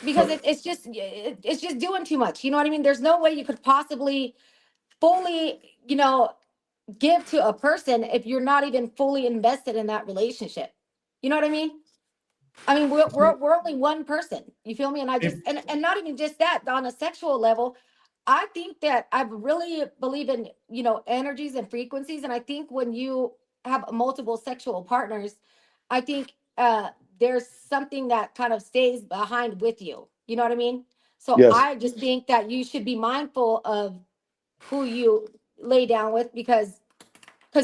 because it's just doing too much. You know what I mean? There's no way you could possibly fully, give to a person if you're not even fully invested in that relationship. You know what I mean? I mean, we're only one person. You feel me? And I If, just and not even just that, on a sexual level, I think that I really believe in, energies and frequencies. And I think when you have multiple sexual partners, I think there's something that kind of stays behind with you. You know what I mean? So Yes. I just think that you should be mindful of who you lay down with, because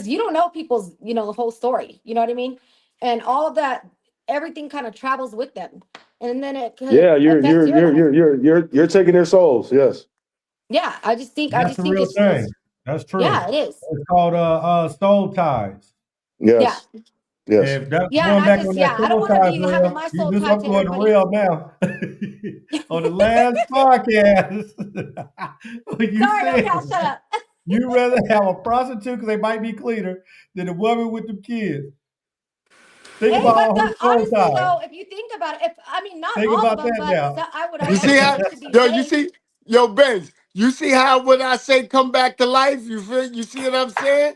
you don't know people's, whole story. You know what I mean? And all of that, everything kind of travels with them, and then it could Yeah, you're affect you're your you're life. you're you're you're you're taking their souls. Yes. Yeah, I that's just the think real it's thing. That's yeah, true. it is. It's called soul ties. Yeah, Yes. Yes. If that's yeah, and going I back just, on that I don't soul want to ties be having rail, my you soul just tied I'm to going to everybody. rail now. On the last podcast, when you Sorry, no said Cal, shut up. you rather have a prostitute because they might be cleaner than a woman with them kids. Think Hey, about but all her soul honestly ties. though, if you think about it, if I mean not Think all of about them, that but now. I would You see imagine how, them to be yo, you saved. see, yo, Benz, you see how when I say come back to life, you see what I'm saying?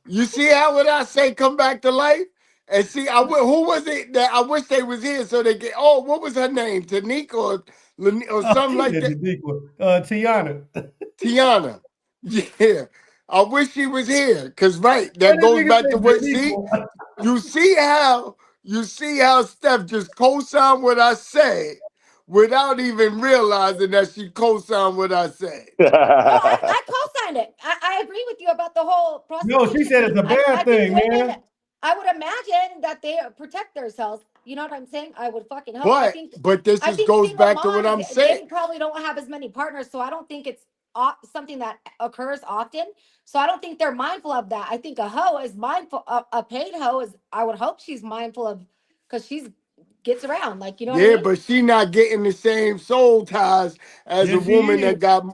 You see how when I say come back to life? And see, who was it that I wish they was here so they get, oh, what was her name? Tanique or Oh, something she like did that? the equal. Tiana. Tiana. Yeah. I wish she was here. Cause right, What that did goes nigga back say? to what, The see? equal. You see how Steph just co-signed what I said without even realizing that she co-signed what I said. No, I co-signed it. I agree with you about the whole No, she prostitution said it's thing. a I bad think thing, women, man. I would imagine that they protect themselves. You know what I'm saying? I would fucking hope. But this I just think goes single back to what moms, I'm saying. they probably don't have as many partners, so I don't think it's something that occurs often. So I don't think they're mindful of that. I think a hoe is mindful. A paid hoe is. I would hope she's mindful of, because she's gets around. Like, you know what I Yeah, mean? but she not getting the same soul ties as a Yes, she woman is. that got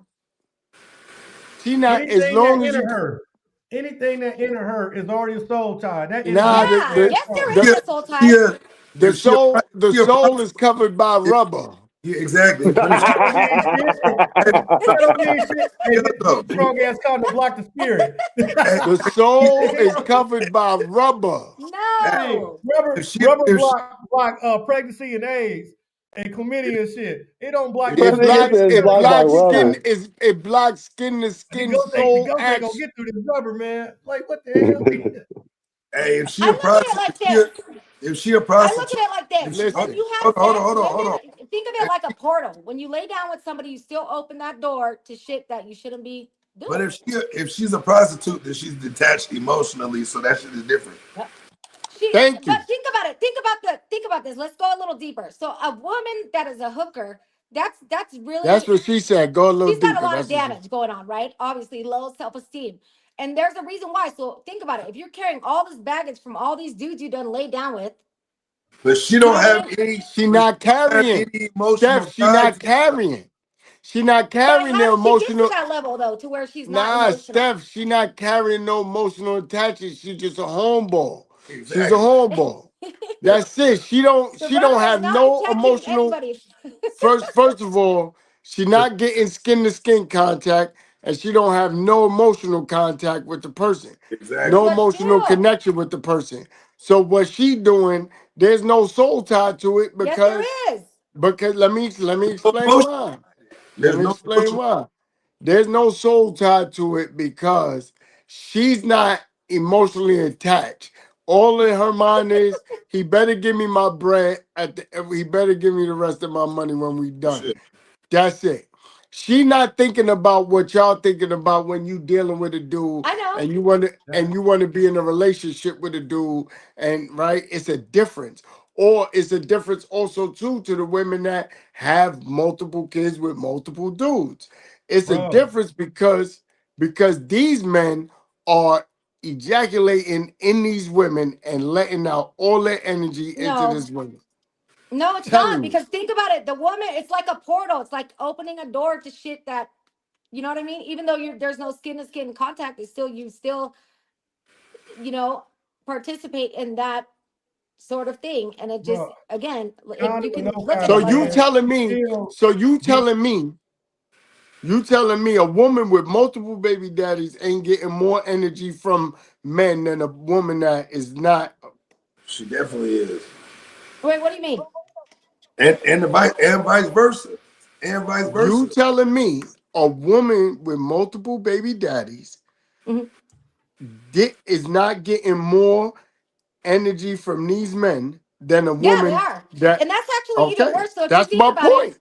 she not as Anything that long as enter you her, anything that enter her is already a soul tie. That energy nah is Yeah. Yes, there the She is a, a soul tie. she a, if she a, the she a soul prostitute, is covered by rubber. yeah, exactly. But if she, that don't mean shit. hey, That don't mean shit. Hey, yo, get though, a strong ass condom to block the spirit. hey, The soul is covered by rubber. Hey, No. if rubber she, rubber if she, block pregnancy and AIDS and chlamydia and shit. It don't block that It President spirit. gets blocks is it blocked by blocks rubber. skin to skin The soul ghost ain't gonna action. get through this rubber, man. Like what the hell? hey, if she I a look at it prostitute, like this. if she a I look prostitute, at it like this. if she, hold When Listen, you have on, hold on, sex, hold on, hold women on. think of it like a portal. When you lay down with somebody, you still open that door to shit that you shouldn't be But doing. if she's a prostitute, then she's detached emotionally, so that shit is different. Yep. thank you. But think about it. Think about this. Let's go a little deeper. So a woman that is a hooker, that's That's really, what she said. Go a little she's got a deeper. lot of That's what she damage going on, right? Obviously, low self-esteem. And there's a reason why. So think about it. If you're carrying all this baggage from all these dudes you done laid down with, But she you know don't what I have mean? any. she But she not don't have carrying. any Steph, emotional she ties. not carrying. She not But carrying how the did she get to emotional. that level though, to where she's not Nah, emotional? Steph, she not carrying no emotional attachment. She just a homeball. She's a Exactly. homeball. That's it. The She rubber don't is have not no attaching emotional. anybody. First of all, she not getting skin to skin contact, and she don't have no emotional contact with the person. No Exactly. But emotional still, connection with the person. So what she doing, there's no soul tie to it yes, there is. because let me No explain emotion. why. Let There's me no explain emotion. why. There's no soul tied to it because she's not emotionally attached. All in her mind is he better give me my bread he better give me the rest of my money when we done. Shit. That's it. She not thinking about what y'all thinking about when you dealing with a dude I know. and you want to be in a relationship with a dude and right, it's a difference. Or it's a difference also too to the women that have multiple kids with multiple dudes. It's a Bro, difference because these men are ejaculating in these women and letting out all their energy into No, this woman. no, it's not. Telling you. Because think about it. The woman, it's like a portal. It's like opening a door to shit that, you know what I mean? Even though there's no skin to skin contact, it's still, you still, you know, participate in that sort of thing. And it just, bro, again, condom you or can no look at So it condom, like you this. man. telling You me, still so you get telling me You telling me a woman with multiple baby daddies ain't getting more energy from men than a woman that is not? She definitely is. Wait, what do you mean? And vice versa. And vice You versa. telling me a woman with multiple baby daddies Mhm. is not getting more energy from these men than a Yeah, they woman are. that? And that's actually even Okay, worse. So if you that's think my about it, point.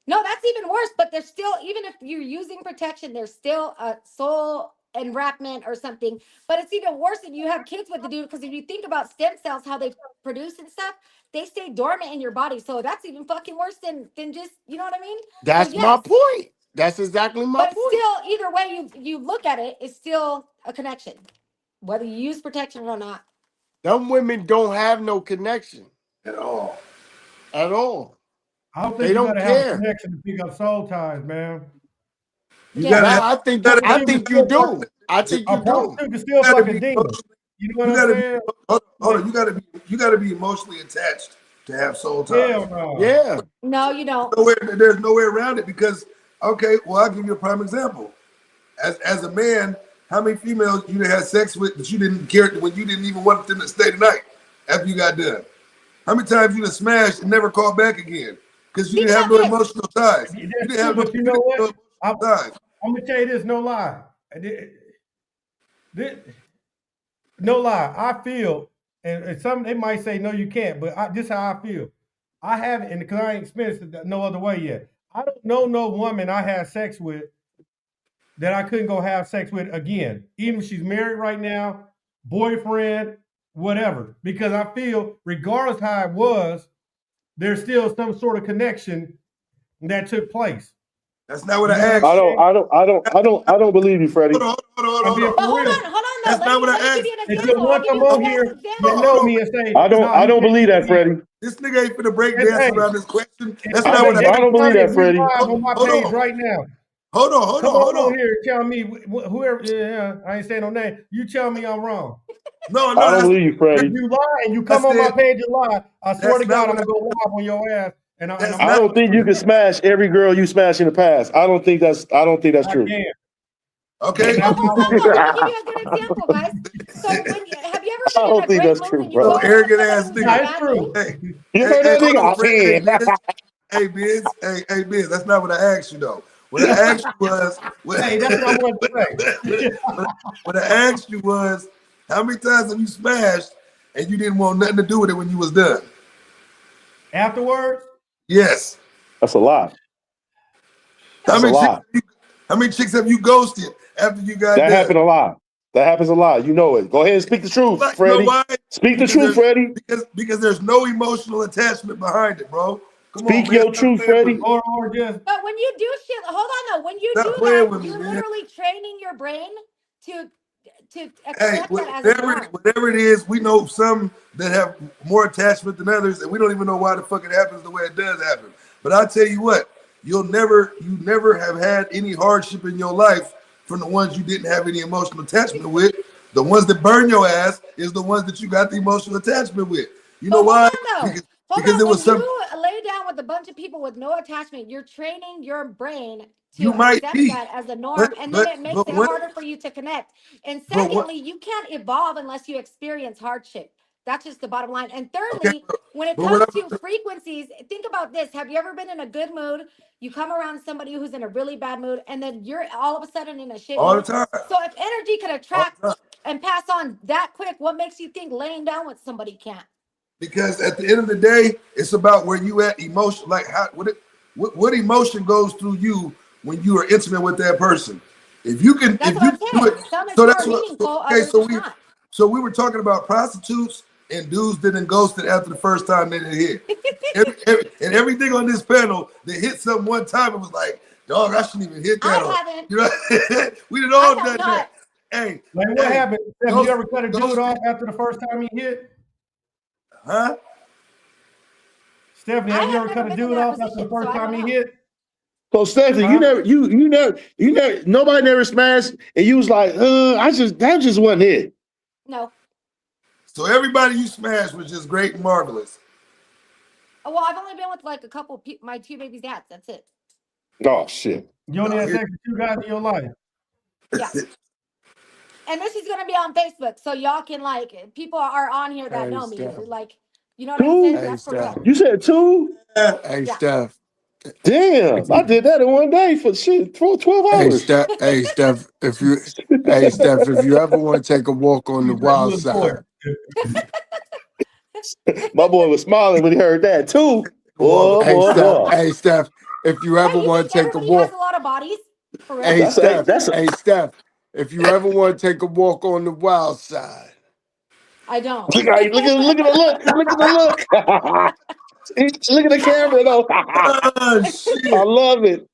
no, that's even worse. But there's still, even if you're using protection, there's still a soul enwrapment or something. But it's even worse if you have kids with the dude, because if you think about stem cells, how they produce and stuff, they stay dormant in your body. So that's even fucking worse than just, you know what I mean? So That's my yes, point. That's exactly my but it's point. still, either way you look at it, it's still a connection, whether you use protection or not. Them women don't have no connection At all. at all. I don't think They you don't gotta have a care. connection to pick up soul ties, man. You Yeah, gotta Now have I think you you. gotta I be Prostitute can think you still fuck. do. I think A you do. prostitute can still gotta fuck a be demon. You know what you I'm gotta be saying? hold Like, on, you gotta be emotionally attached to have soul ties. hell no. Yeah. no, you don't. There's no way around it because okay, well I'll give you a prime example. As a man, how many females you had sex with that you didn't care when you didn't even want them to stay the night after you got done? How many times you done smashed and never called back again? Because you Think didn't have about no this. emotional ties. That's true, but you know You what? didn't have I, no emotional ties. I'm gonna tell you this, no lie. This, no lie. I feel, and some they might say no, you can't, but this is how I feel. I haven't, and because I ain't experienced it no other way yet. I don't know no woman I had sex with that I couldn't go have sex with again, even if she's married right now, boyfriend, whatever. Because I feel, regardless how it was, there's still some sort of connection that took place. That's not what You I know what I'm I asked you. don't, saying? I don't, I don't, I don't, I don't believe you, Hold Freddie. on, I'm being But for real. hold on though. That's not what Let me I give asked. you an Until example. I'll one give come you a on real life here that example. know Hold on. me and say, I don't, "No, I you don't can't believe do it that, again." Freddie. This nigga ain't finna break And, dance hey, around this question. and That's I not somebody what don't, I I take don't believe money that, and read Freddie. live on my hold page on. right now. Come Hold on on. here and tell me whoever. Yeah, I ain't saying no name. You tell me I'm wrong. No, I don't that's believe you, If Freddie. you lie and you I come on my said page and lie, I swear that's to not God, I'm what gonna go live on your ass, and that's I'm I not don't telling think you you can this. smash every girl you smashed in the past. I don't think that's. I don't think that's I true. can, and okay. Well, that's hold my on way. though. Let me give you a good example, guys. So have you ever I been in don't a think great that's mood true, and you bro. Yo, go around arrogant somebody ass who's in a No, nigga. it's bad mood? true. Hey, You heard that hold nigga? on, I Fred. Hey, can. Biz. Hey, Biz. Hey, Biz. That's not what I asked you though. What I asked you was, what, Hey, that's what I wanted to say. what I asked you was, how many times have you smashed and you didn't want nothing to do with it when you was done? Afterwards, Yes. That's a lot. How That's a many chicks? lot. How many chicks have you ghosted after you got That done? happened a lot. That happens a lot. You know it. Go ahead and speak the truth, You know Freddie. why? Speak the Because truth, there's Freddie. because there's no emotional attachment behind it, bro. Come on, Speak man. your Stop truth, playing with Freddie. me. or just But when you do shit, hold on though. When you do Stop that, playing with me, you're man. literally training your brain to Hey, accept that as a norm. whatever it is, we know some that have more attachment than others, and we don't even know why the fuck it happens the way it does happen. But I'll tell you what, you never have had any hardship in your life from the ones you didn't have any emotional attachment with. The ones that burn your ass is the ones that you got the emotional attachment with. You know But hold why? on though. Because Hold because on. it was When you some lay down with a bunch of people with no attachment, you're training your brain to you might accept be, that as a but norm. And then but it makes but it what harder for you to connect. And but what? secondly, you can't evolve unless you experience hardship. That's just the bottom line. And Okay, thirdly, when it but what comes I'm to frequencies, think about this. Have you ever been in a good mood? You come around somebody who's in a really bad mood, and then you're all of a sudden in a shit all the mood. time, So if energy could all attract the time. and pass on that quick, what makes you think laying down with somebody can't? Because at the end of the day, it's about where you at emotion. Like how what emotion goes through you when you are intimate with that person. That's If what you I'm can do it, saying. Some is so more that's what. So, meaningful, okay, others it's not. so we were talking about prostitutes and dudes that then ghosted after the first time they didn't hit. And everything on this panel that hit something one time, it was like, dog, I shouldn't even hit that. I Or haven't. you know, we did I all have done that. not. Hey, like what hey, happened? Have you ghost, ever cut a dude ghosting, off after the first time he hit? huh? Stephanie, I have you have ever never cut a been in dude that off after the position, so first I don't time he know. hit? So Stephanie, Huh? you never, nobody never smashed, and you was like, that just wasn't it. No. So everybody you smashed was just great and marvelous. Well, I've only been with like a couple my two babies' dads. That's it. Oh shit. You only No, had sex with 2 guys in your life. Yeah. And this is gonna be on Facebook, so y'all can people are on here that Hey know me. Steph. You know what I'm saying? Two? Hey That's for Steph. real. You said two? Hey Yeah. Steph. Damn, If I you did that in one day for shit for 12 Hey hours. Steph, hey Steph, if you ever want to take a walk on the You wild was boy. side, My boy was smiling when he heard that too. walk. Boy, boy, boy. Hey Steph, if you Wait, ever you want think to take a everybody has walk, a lot of bodies? For real? hey That's a Steph, that's a hey Steph, if you ever want to take a walk on the wild side, I don't. look at look at the look. Look at the look. Look at the camera though. Oh I shit! love it.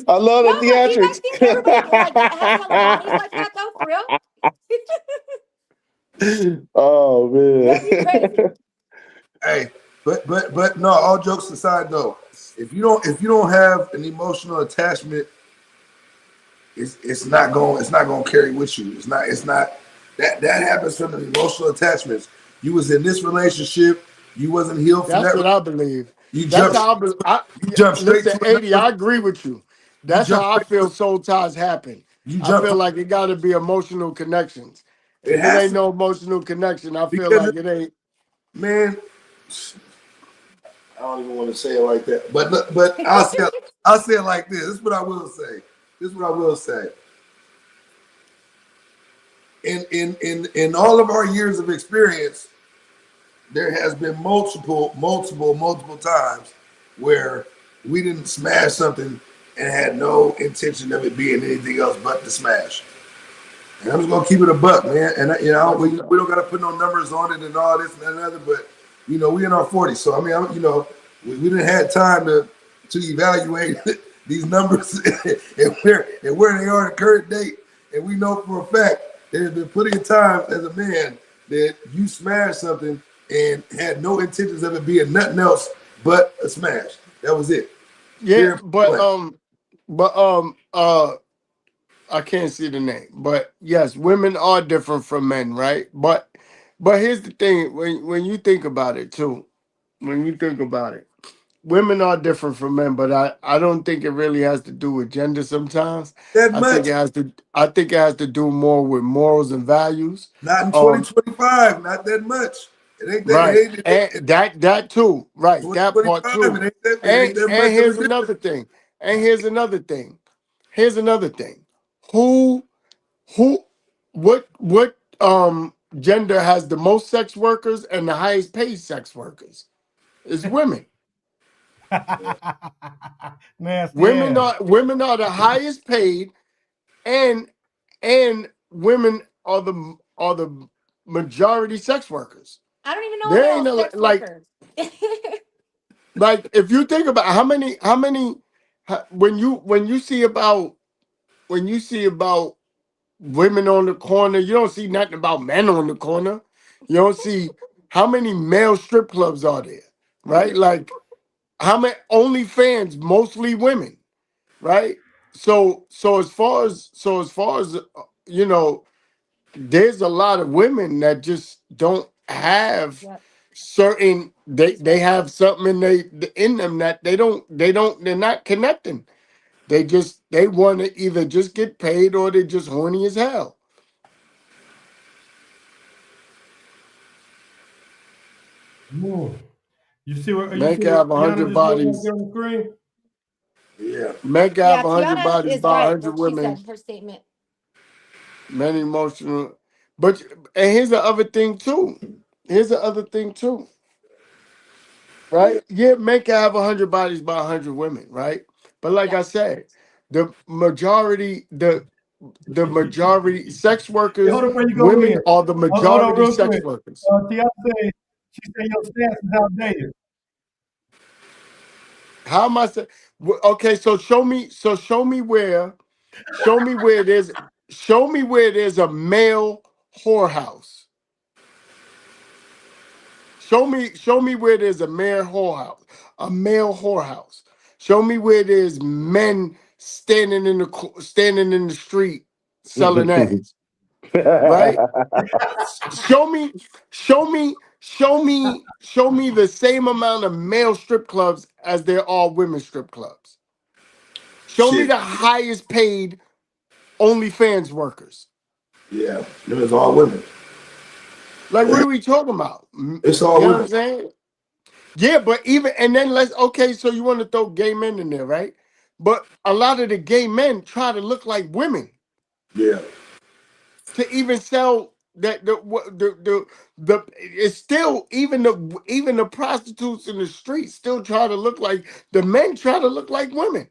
I love No, the but do you guys think everybody has hella bodies theatrics. like that though? For real? Oh That'd be crazy. man. Hey, but no. All jokes aside, though, if you don't have an emotional attachment, it's not going to carry with you. It's not that happens from the emotional attachments. You was in this relationship, you wasn't healed from that's that. what I believe. You That's jump how I, be, I you jump straight listen, to 80, another. I agree with you. You That's jump how I straight feel to soul ties happen. you I jump feel from like it got to be emotional connections. it If it has ain't to no emotional connection, I feel because like it ain't. man, I don't even want to say it like that. But I'll say it like this. This is what I will say. This is what I will say. In all of our years of experience, there has been multiple times where we didn't smash something and had no intention of it being anything else but the smash. And I'm just gonna keep it a buck, man. And we don't gotta put no numbers on it and all this and that and other. But we in our 40s, so I mean, we didn't have time to evaluate these numbers and where they are at the current date. And we know for a fact there's been plenty of times as a man that you smashed something and had no intentions of it being nothing else but a smash. That was it. Yeah, Period. Blank. but I can't see the name, but yes, women are different from men, right? But here's the thing: when you think about it, too, when you think about it, women are different from men. But I don't think it really has to do with gender. Sometimes That I think much. it has to. I think it has to do more with morals and values. Not in Um, 2025. Not that much. It ain't that. right, It and ain't that too, right, that part 2025. too. It ain't that And much of a here's difference. another thing. And here's another thing. Here's another thing. Who who what gender has the most sex workers and the highest paid sex workers? It's women. Nasty ass. Women are the highest paid, and women are the majority sex workers. I don't even know if There they're ain't all a, sex workers. like if you think about when you see about women on the corner, you don't see nothing about men on the corner. You don't see how many male strip clubs are there, right? Yeah. Like how many OnlyFans, mostly women, right? So as far as you know, there's a lot of women that just don't have Yep, certain he's they right. have something in them that they're not connecting. They want to either just get paid or they're just horny as hell. Mm. You Men see can what have a Yana hundred just wrote right bodies. there on the screen? Yeah. Men can Yeah, have a hundred Tiana bodies is by a right. hundred What she women. said, her statement. Men emotional, but and here's the other thing too. Here's the other thing too. Yeah. Right? Yeah, men can have 100 bodies by 100 women, right? But like Yeah. I said, the majority sex Hey, workers, hold on before you go women in. are the Hold on majority real sex quick. workers. Tiana say, she said your stance is outdated. How am I saying? Okay, so show me where there's, show me where there's a male whorehouse. Show me where there's a male whorehouse. Show me where there's men standing in the street selling ass. Right? Show me, show me the same amount of male strip clubs as there are women strip clubs. Show me Shit. the highest paid OnlyFans workers. Yeah. It was all women. Like, what are we talking about? You It's know all what I'm women. saying? Yeah, but even and then okay, so you want to throw gay men in there, right? But a lot of the gay men try to look like women Yeah. to even sell that the it's still even the prostitutes in the street still try to look like the men try to look like women.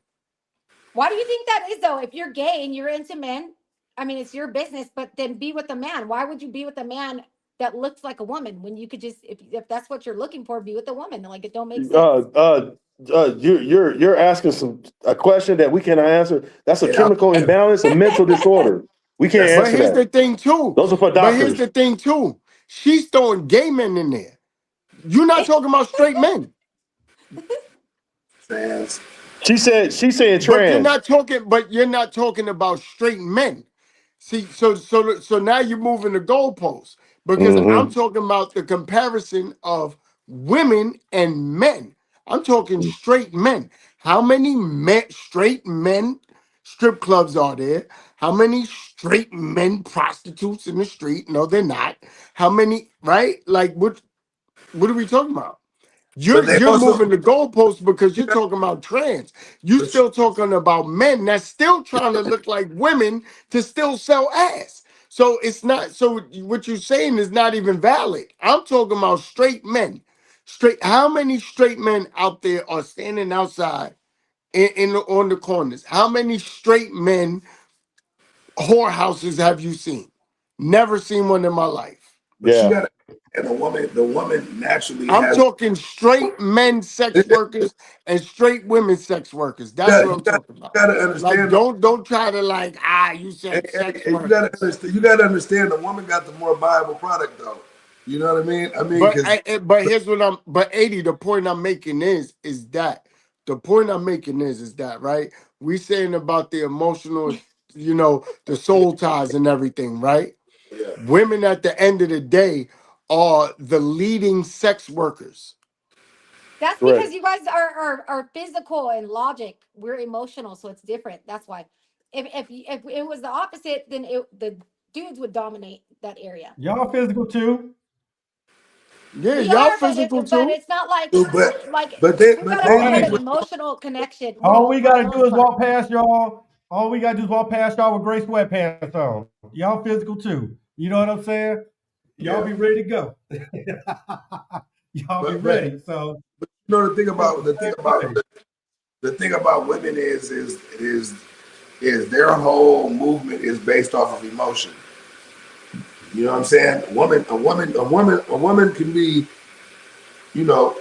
Why do you think that is though? If you're gay and you're into men, I mean, it's your business, but then be with a man. Why would you be with a man that looks like a woman when you could just, if that's what you're looking for, be with a woman? Like, it don't make sense. You're asking a question that we cannot answer. That's a Yeah. chemical imbalance, a mental disorder. We can't That's But answer here's that. the thing too. Those are for But here's the doctors. thing too. She's throwing gay men in there. You're not talking about straight men. fans. She's saying trans. But you're not talking about straight men. See, so now you're moving the goalposts because I'm Mm-hmm. talking about the comparison of women and men. I'm talking straight men. How many straight men strip clubs are there? How many straight men prostitutes in the street? No, they're not. How many, right? Like what are we talking about? But You're they you're also moving the goalposts because you're talking about trans. You but still talking about men that's still trying to look like women to still sell ass. So it's not so what you're saying is not even valid. I'm talking about straight men. Straight how many straight men out there are standing outside on the corners? How many straight men whorehouses have you seen? Never seen one in my life. but you Yeah. gotta and the woman naturally I'm has talking straight men sex workers and straight women sex workers. That's what you I'm got talking you about. gotta Like, understand don't try to like, you said sex you gotta workers. understand the woman got the more viable product though. You know what I mean? I mean, because But here's what I'm but 80, the point I'm making is that the point I'm making is that right? We saying about the emotional, the soul ties and everything, right? yeah, Women at the end of the day are the leading sex workers. That's Correct. because you guys are physical and logic. We're emotional, so it's different. That's why. If it was the opposite, then the dudes would dominate that area. Y'all physical too. Yeah, We y'all are, physical but too. it's not like we but gotta they have Hey, an emotional connection. all Well, we for the gotta do most is part, walk past y'all. All we gotta do is walk past y'all with gray sweatpants on. Y'all physical too. You know what I'm saying? Y'all yeah. be ready to go. Y'all be But ready. So you know the thing think about the same way. the thing about women is their whole movement is based off of emotion. You know what I'm saying? A woman can be, you know,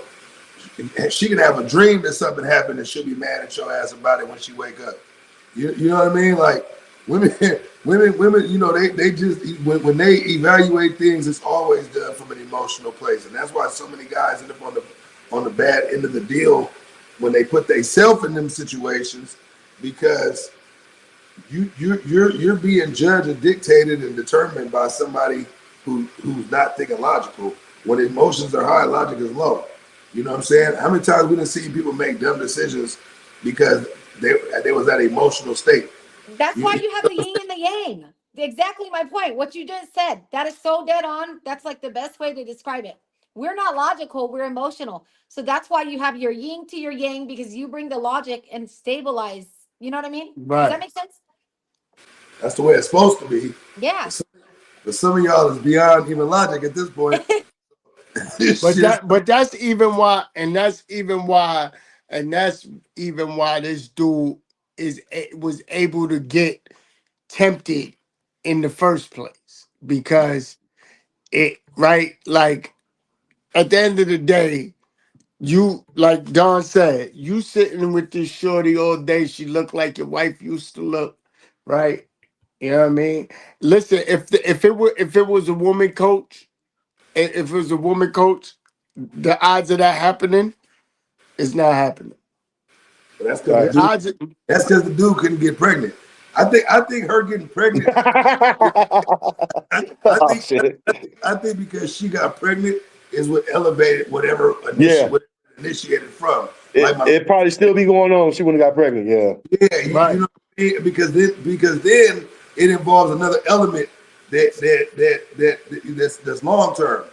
she can have a dream that something happened and she'll be mad at your ass about it when she wake up. You know what I mean? Like women, women. You know, they just when they evaluate things, it's always done from an emotional place, and that's why so many guys end up on the bad end of the deal when they put themselves in them situations because you're being judged and dictated and determined by somebody who's not thinking logical. When emotions are high, logic is low. You know what I'm saying? How many times we done seen people make dumb decisions because they was at an emotional state? That's You, why you you have the yin and the yang. Exactly my point. What you just said. That is so dead on. That's like the best way to describe it. We're not logical, we're emotional. So that's why you have your yin to your yang because you bring the logic and stabilize. You know what I mean? Does that Right. make sense? that's the way it's supposed to be. Yeah. But some of y'all is beyond even logic at this point. It's just But that's even why, and that's even why this dude was able to get tempted in the first place because it right like at the end of the day, you like Don said, you sitting with this shorty all day. She looked like your wife used to look, right? You know what I mean? Listen, if it was a woman coach, if it was a woman coach, the odds of that happening is not happening. that's because Right. The odds, the dude couldn't get pregnant. I think her getting pregnant. I Oh think shit. I think because she got pregnant is what elevated whatever Yeah. initiated from. It probably still be going on if she wouldn't have got pregnant. Yeah. Yeah, Right. you know what I mean? Because then it involves another element that's long term.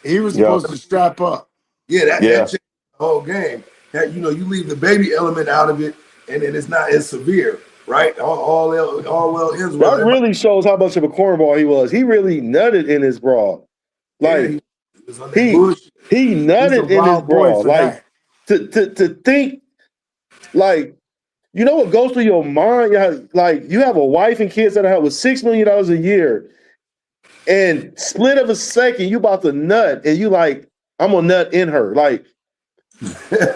He was Yeah. supposed to strap up. Yeah, that Yeah. changes the whole game. That you leave the baby element out of it, and then it's not as severe, right? All well ends well. That really shows how much of a cornball he was. He really nutted in his bra. Like he was on that he bullshit. He's a nutted in his wild boy bra. for Like that. to think, like, you know what goes through your mind? Like you have a wife and kids that have with $6 million a year, and split of a second, you about to nut, and you like, I'm gonna nut in her. Like,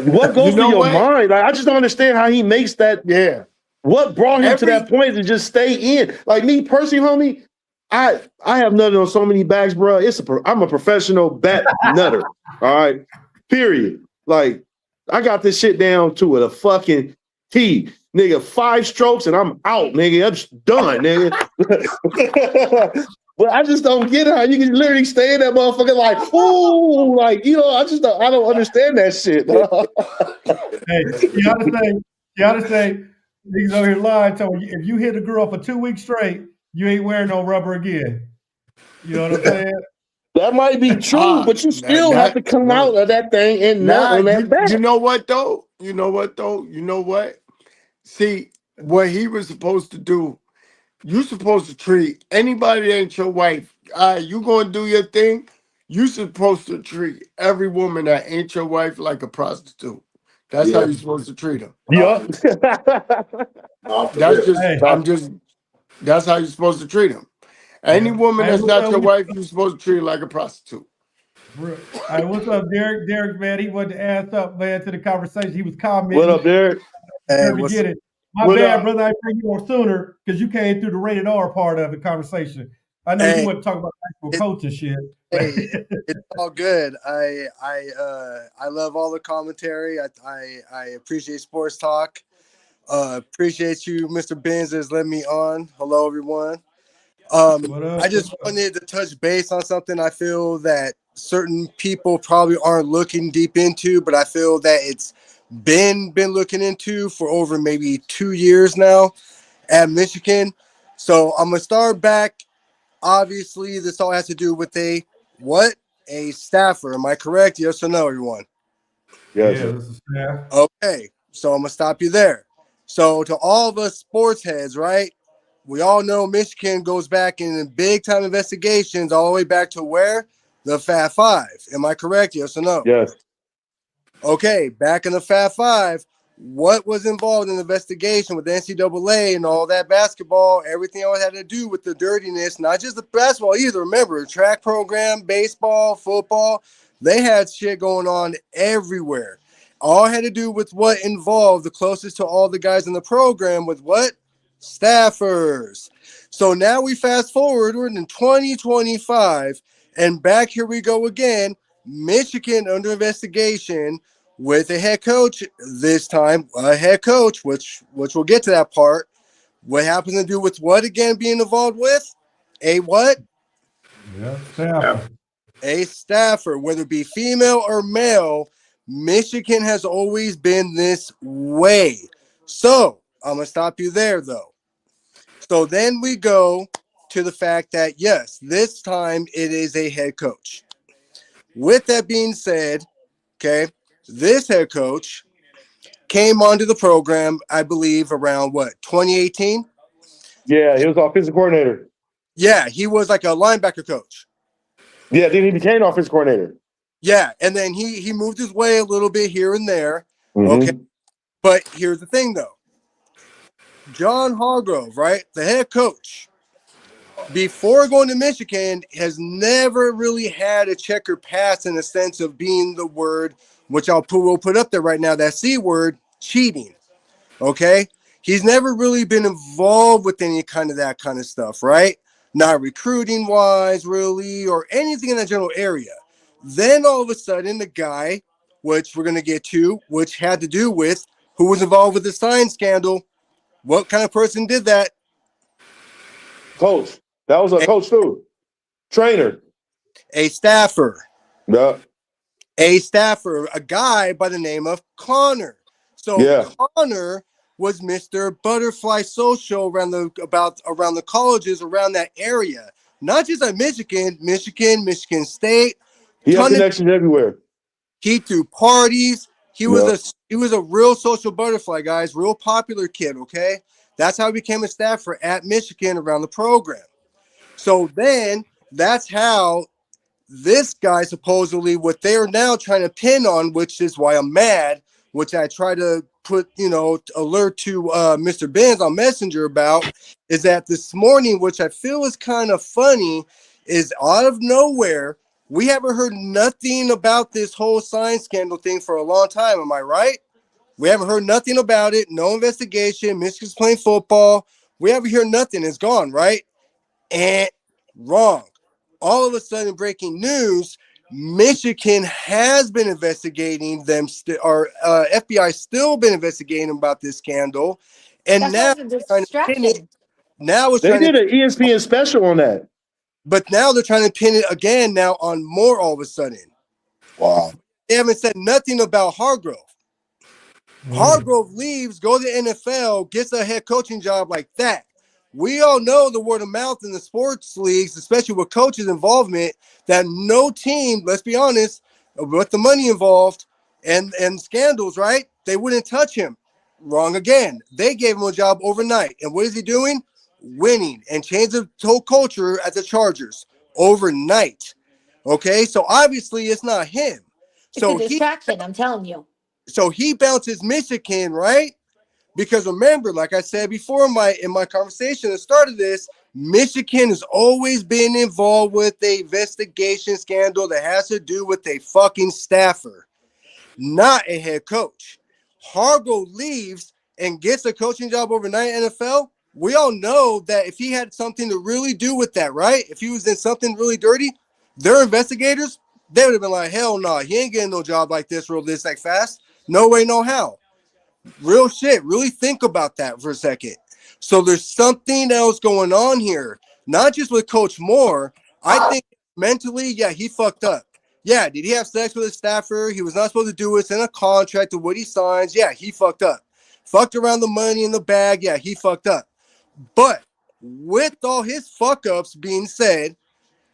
what goes through your mind? Like, I just don't understand how he makes that. Yeah. What brought him to that point to just stay in? Like me personally, homie, I have nutted on so many bags, bro. I'm a professional bat nutter. All right, period. Like I got this shit down to a fucking T, nigga. 5 strokes and I'm out, nigga. I'm just done, nigga. But I just don't get how you can literally stay in that motherfucker like, ooh, like I don't understand that shit. Hey, you gotta say, niggas over here lying. So if you hit a girl for 2 weeks straight, you ain't wearing no rubber again. You know what I'm saying? That might be true, but you still have to come out of that thing and nut on that back. You know what though? See, what he was supposed to do, you supposed to treat anybody that ain't your wife. You gonna do your thing. You supposed to treat every woman that ain't your wife like a prostitute. That's how you're supposed to treat them. Yeah. That's how you're supposed to treat them. Any woman that's not your wife, you're supposed to treat her like a prostitute. Hey, what's up, Derek? Derek, man, he wanted to add up, man, to the conversation. He was commenting. What up, Derek? Hey, get it. My bad, brother. I bring you on sooner because you came through the rated R part of the conversation. I know you want to talk about actual coach and shit. Hey, it's all good. I love all the commentary. I appreciate sports talk. Appreciate you, Mr. Benz, that's letting me on. Hello, everyone. I just wanted to touch base on something I feel that certain people probably aren't looking deep into, but I feel that it's been looking into for over maybe 2 years now at Michigan. So I'm gonna start back. Obviously, this all has to do with a staffer. Am I correct? Yes or no, everyone? Yes. Yeah, this is staff. Okay, so I'm gonna stop you there. So to all of us sports heads, right? We all know Michigan goes back in big time investigations all the way back to where? The Fat Five. Am I correct? Yes or no? Yes. Okay, back in the Fat Five, what was involved in the investigation with the NCAA and all that basketball, everything else had to do with the dirtiness, not just the basketball either. Remember, track program, baseball, football, they had shit going on everywhere. All had to do with what involved the closest to all the guys in the program with what? Staffers. So now we fast forward, we're in 2025, and back here we go again. Michigan under investigation with a head coach this time, a head coach, which we'll get to that part. What happens to do with what again being involved with? A what? Yeah, staffer. A staffer, whether it be female or male. Michigan has always been this way. So I'm gonna stop you there though. So then we go to the fact that yes, this time it is a head coach. With that being said, okay, this head coach came onto the program, I believe, around what, 2018? Yeah, he was offensive coordinator. Yeah, he was like a linebacker coach. Yeah, then he became offensive coordinator. Yeah, and then he moved his way a little bit here and there. Mm-hmm. Okay, but here's the thing, though. John Hargrove, right, the head coach, before going to Michigan, has never really had a checker pass in the sense of being the word, which we'll put up there right now, that C word, cheating. Okay? He's never really been involved with any kind of that kind of stuff, right? Not recruiting wise, really, or anything in that general area. Then all of a sudden, the guy, which we're going to get to, which had to do with who was involved with the sign scandal. What kind of person did that? Coach. That was a coach too. Trainer. A staffer. Yeah. A staffer, a guy by the name of Connor. So Yeah. Connor was Mr. Butterfly Social around the colleges around that area, not just at Michigan State. He had Ton of connections everywhere. He threw parties. He was Yeah. a real social butterfly, guys. Real popular kid. Okay, that's how he became a staffer at Michigan around the program. So then that's how this guy supposedly what they are now trying to pin on, which is why I'm mad, which I try to put, alert to Mr. Benz on Messenger about, is that this morning, which I feel is kind of funny, is out of nowhere. We haven't heard nothing about this whole sign scandal thing for a long time. Am I right? We haven't heard nothing about it. No investigation. Michigan's playing football. We haven't heard nothing. It's gone, right? And wrong. All of a sudden, breaking news: Michigan has been investigating them, or FBI still been investigating about this scandal, and That's why now it's a trying to pin it. distraction. Now it's They trying to, did an ESPN special on that. but now they're trying to pin it again. Now on more. All of a sudden, Wow. they haven't said nothing about Hargrove. Hargrove leaves, goes to the NFL, gets a head coaching job like that. We all know the word of mouth in the sports leagues, especially with coaches' involvement, that no team, let's be honest, with the money involved and scandals, right? They wouldn't touch him. Wrong again. They gave him a job overnight. And what is he doing? Winning and change the whole culture at the Chargers overnight. Okay, so obviously it's not him. It's a So he distraction, I'm telling you. so he bounces Michigan, right? Because remember, like I said before in my conversation that started this, Michigan has always been involved with a investigation scandal that has to do with a fucking staffer, not a head coach. Harbaugh leaves and gets a coaching job overnight in NFL. We all know that if he had something to really do with that, right? If he was in something really dirty, their investigators, they would have been like, hell no, he ain't getting no job like this like fast. No way, no how. Real shit. Really think about that for a second. So there's something else going on here, not just with Coach Moore. I think mentally, yeah, he fucked up. Yeah, did he have sex with his staffer? He was not supposed to do it. It's in a contract of what he signs. Yeah, he fucked up. Fucked around the money in the bag. Yeah, he fucked up. But with all his fuck ups being said,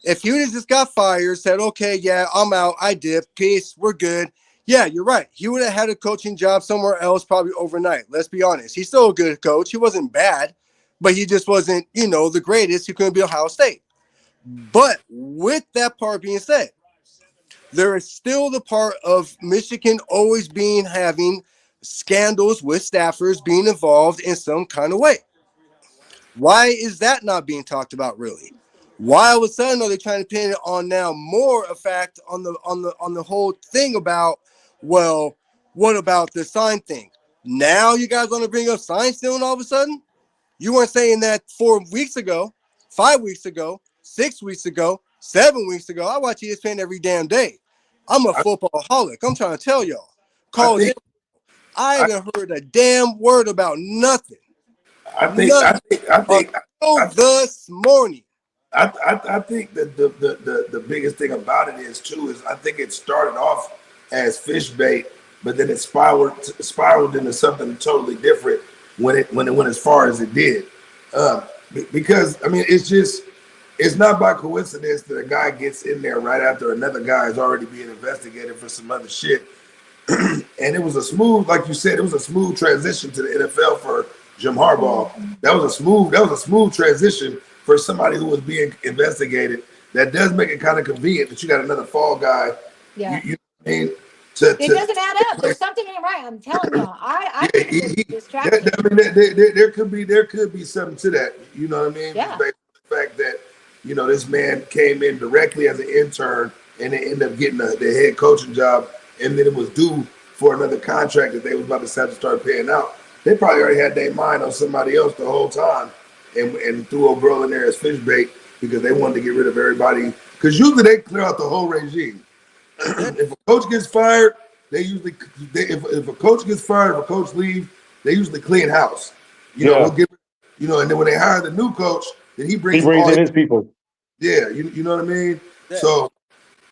if he would have just got fired, said, okay, yeah, I'm out, I dip, peace, we're good. Yeah, you're right. He would have had a coaching job somewhere else probably overnight. Let's be honest. He's still a good coach. He wasn't bad, but he just wasn't, the greatest. He couldn't be Ohio State. But with that part being said, there is still the part of Michigan always having scandals with staffers being involved in some kind of way. Why is that not being talked about really? Why all of a sudden are they trying to pin it on now more effect on the whole thing about, well, what about the sign thing? Now you guys want to bring up sign stealing all of a sudden? You weren't saying that 4 weeks ago, 5 weeks ago, 6 weeks ago, 7 weeks ago. I watch ESPN every damn day. I'm a footballaholic. I'm trying to tell y'all. I College, think I I, haven't heard a damn word about nothing. I think Nothing until this morning. I think that the biggest thing about it is too is I think it started off as fish bait, but then it spiraled into something totally different when it went as far as it did. Because I mean, it's not by coincidence that a guy gets in there right after another guy is already being investigated for some other shit. And it was a smooth, like you said, it was a smooth transition to the NFL for Jim Harbaugh. That was a smooth transition for somebody who was being investigated. That does make it kind of convenient that you got another fall guy. Yeah. You know what I mean? It doesn't add up. There's something ain't right. I'm telling y'all. I yeah, think it's a distraction. there could be something to that. You know what I mean? Yeah. Just based on the fact that this man came in directly as an intern and they ended up getting the head coaching job, and then it was due for another contract that they was about to have to start paying out. They probably already had their mind on somebody else the whole time, and threw a girl in there as fish bait because they wanted to get rid of everybody. Because usually they clear out the whole regime. If a coach gets fired, if a coach gets fired, if a coach leaves, they usually clean house. We'll give and then when they hire the new coach, then he brings in his people. Yeah, you know what I mean? Yeah. So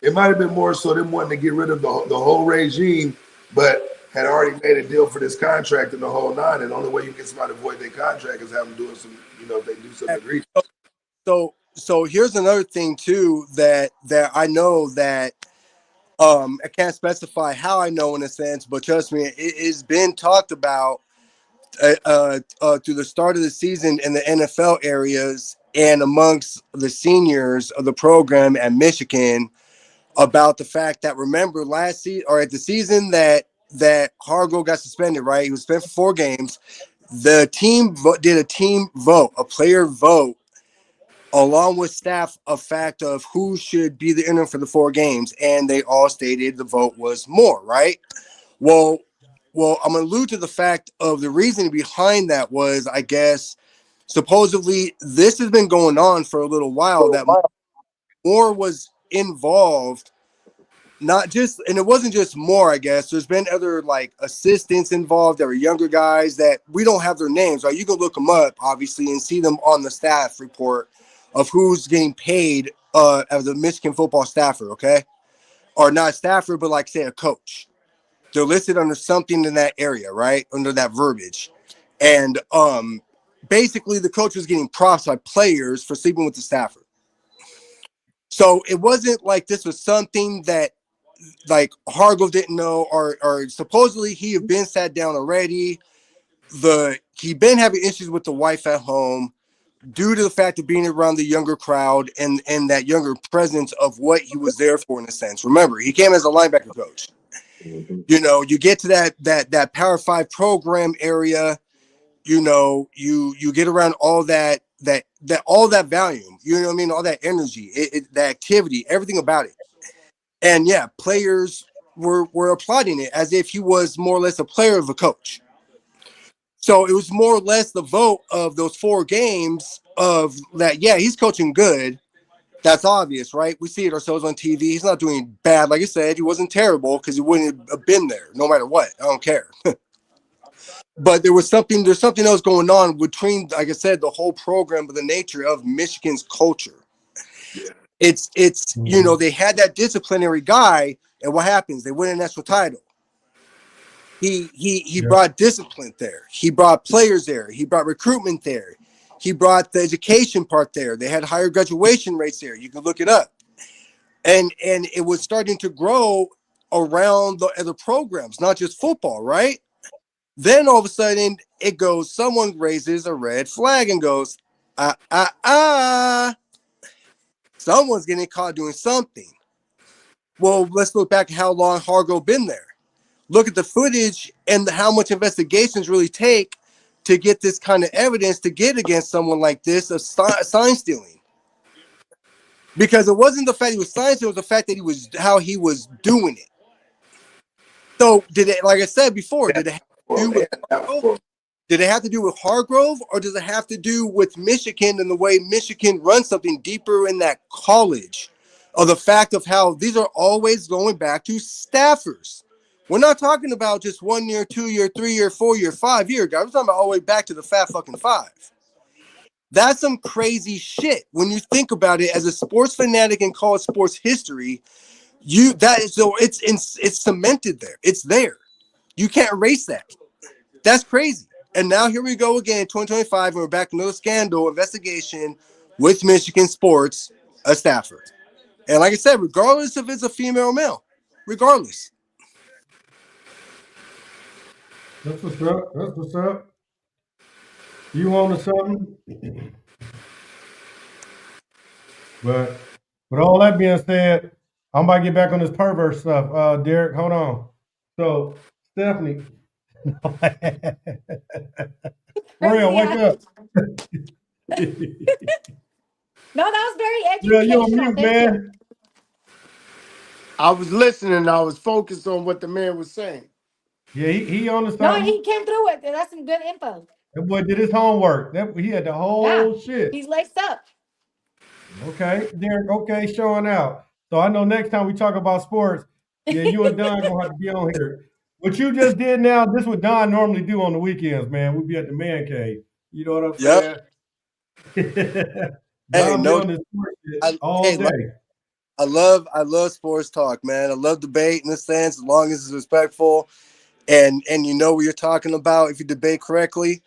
It might have been more so them wanting to get rid of the whole regime, but had already made a deal for this contract and the whole nine. And the only way you get somebody to avoid their contract is have them doing some, if they do something egregious. So here's another thing too that I know that I can't specify how I know in a sense, but trust me, it's been talked about through the start of the season in the NFL areas and amongst the seniors of the program at Michigan about the fact that, remember, last season or at the season that Hargrove got suspended, right? He was suspended for 4 games. The team did a team vote, a player vote, along with staff, a fact of who should be the interim for the 4 games, and they all stated the vote was Moore, right? Well, I'm going to allude to the fact of the reason behind that was, I guess, supposedly this has been going on for a little while, that Moore was involved, not just, and it wasn't just Moore, I guess. There's been other like assistants involved that were younger guys that we don't have their names, right? You can look them up, obviously, and see them on the staff report of who's getting paid as a Michigan football staffer, okay? Or not staffer, but like, say, a coach. They're listed under something in that area, right? Under that verbiage. And basically the coach was getting props by players for sleeping with the staffer. So it wasn't like this was something that like Hargrove didn't know, or supposedly he had been sat down already. He'd been having issues with the wife at home due to the fact of being around the younger crowd and that younger presence of what he was there for, in a sense. Remember, he came as a linebacker coach. You get to that Power 5 program area, you get around all that all that volume, you know what I mean, all that energy, the activity, everything about it. And yeah, players were applauding it as if he was more or less a player of a coach. So it was more or less the vote of those 4 games of that. Yeah, he's coaching good. That's obvious, right? We see it ourselves on TV. He's not doing bad. Like I said, he wasn't terrible because he wouldn't have been there no matter what. I don't care. But there's something else going on between, like I said, the whole program, but the nature of Michigan's culture. Yeah. It's they had that disciplinary guy, and what happens? They win a national title. He brought discipline there. He brought players there. He brought recruitment there. He brought the education part there. They had higher graduation rates there. You can look it up. And it was starting to grow around the other programs, not just football, right? Then all of a sudden it goes, someone raises a red flag and goes, someone's getting caught doing something. Well, let's look back at how long Hargrove been there. Look at the footage and how much investigations really take to get this kind of evidence to get against someone like this of sign stealing. Because it wasn't the fact he was sign stealing, it was the fact that how he was doing it. So did it, like I said before, did it have to do with Hargrove? Did it have to do with Hargrove, or does it have to do with Michigan and the way Michigan runs something deeper in that college? Or the fact of how these are always going back to staffers. We're not talking about just 1 year, 2 year, 3 year, 4 year, 5 year guys. We're talking about all the way back to the Fat fucking 5. That's some crazy shit when you think about it as a sports fanatic in college sports history. It's cemented there. It's there. You can't erase that. That's crazy. And now here we go again, 2025, and we're back to another scandal investigation with Michigan sports, a staffer. And like I said, regardless if it's a female or male, regardless. That's what's up. That's what's up. You on to something? But with all that being said, I'm about to get back on this pervert stuff. Derek, hold on. So Stephanie, Real, wake up. No, that was very Yeah, you on educational. mute, Thank you. man. I was listening. I was focused on what the man was saying. Yeah, he on to No, something. he came through it. That's some good info. That boy did his homework. He had the Yeah, whole shit. he's laced up. Okay, Derek. Okay, showing out. So I know next time we talk about sports, yeah, you and Don gonna have to be on here. What you just did now, this what Don normally do on the weekends, man. We'd be at the man cave. You know what I'm Yep. saying? Hey, Don be no, on this sports shit all hey, day. I love sports talk, man. I love debate in a sense, as long as it's respectful and you know what you're talking about if you debate correctly.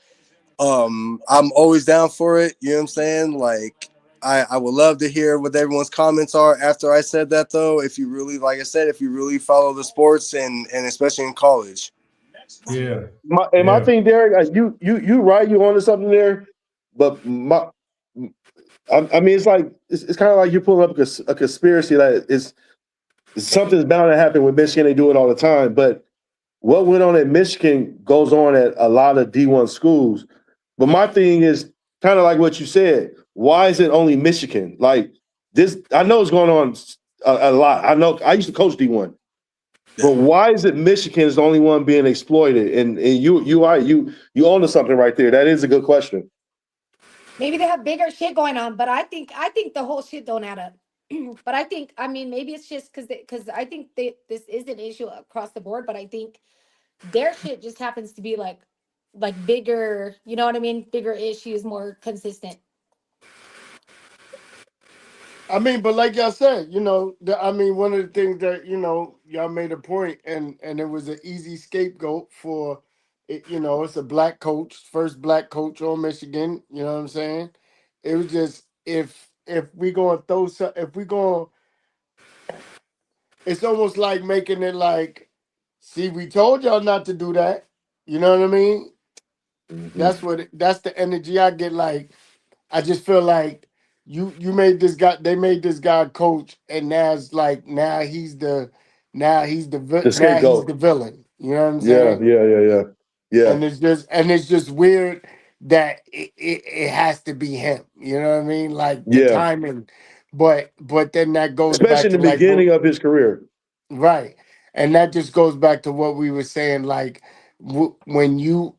I'm always down for it. You know what I'm saying? Like I would love to hear what everyone's comments are after I said that though. If you really, like I said, if you really follow the sports and especially in college. Yeah, My yeah, thing, Derek, you right, you onto something there, but I mean, it's like it's kind of like you're pulling up a conspiracy that is something's bound to happen with Michigan. They do it all the time, but what went on at Michigan goes on at a lot of D1 schools. But my thing is kind of like what you said. Why is it only Michigan? Like this, I know it's going on a lot. I know I used to coach D1, Yeah. but why is it Michigan is the only one being exploited? And you own to something right there. That is a good question. Maybe they have bigger shit going on, but I think the whole shit don't add up. But I mean maybe it's just because I think this is an issue across the board, but I think their shit just happens to be like bigger, you know what I mean? Bigger issues, more consistent. I mean, but like y'all said, I mean, one of the things that y'all made a point, and it was an easy scapegoat for it. It's a black coach, first black coach on Michigan. You know what I'm saying? It was just if we gonna throw some, if we gonna, it's almost like making it like, see, we told y'all not to do that. You know what I mean? Mhm. That's the energy I get. Like, I just feel like you made this guy. They made this guy coach, and now it's like The now he's scapegoat. the villain. You know what I'm Yeah, saying? yeah, yeah, yeah, yeah, And it's just weird that it has to be him. You know what I mean? Like the yeah. timing, but then that goes Especially back in to the like what beginning of his career. right, and that just goes back to what we were saying. Like when you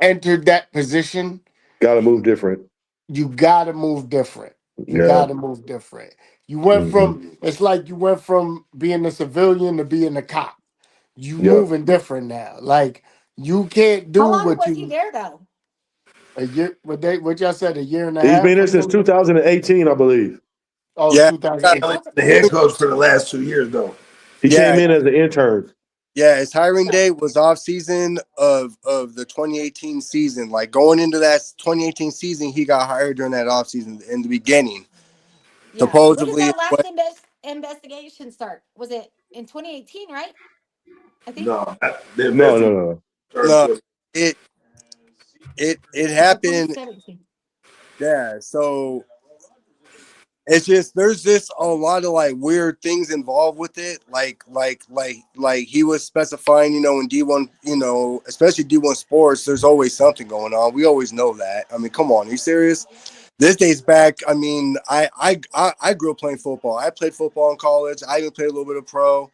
entered that position, Got to move different. you gotta move different. You Yeah. gotta move different. You went Hmm. from it's like you went from being a civilian to being a cop. You Yep. moving different now. Like you can't do How long what was he you there though? a year what y'all said, a year and a He's been half there or since something? 2018, I believe. Oh, Yeah. Not only 2008. Okay. the head coach for the last 2 years though. He Yeah. came in as an intern. Yeah, his hiring date was off season of the 2018 season. Like going into that 2018 season, he got hired during that off season in the beginning. Yeah. When did Supposedly, that last investigation start? Was it in 2018, right? I think. No, the No, no, investigation no. started no, with it it Or happened. 2017. Yeah, so it's just there's just a lot of like weird things involved with it. Like he was specifying, in D1, especially D1 sports, there's always something going on. We always know that. I mean, come on, are you serious? This dates back. I mean, I grew up playing football. I played football in college. I even played a little bit of pro.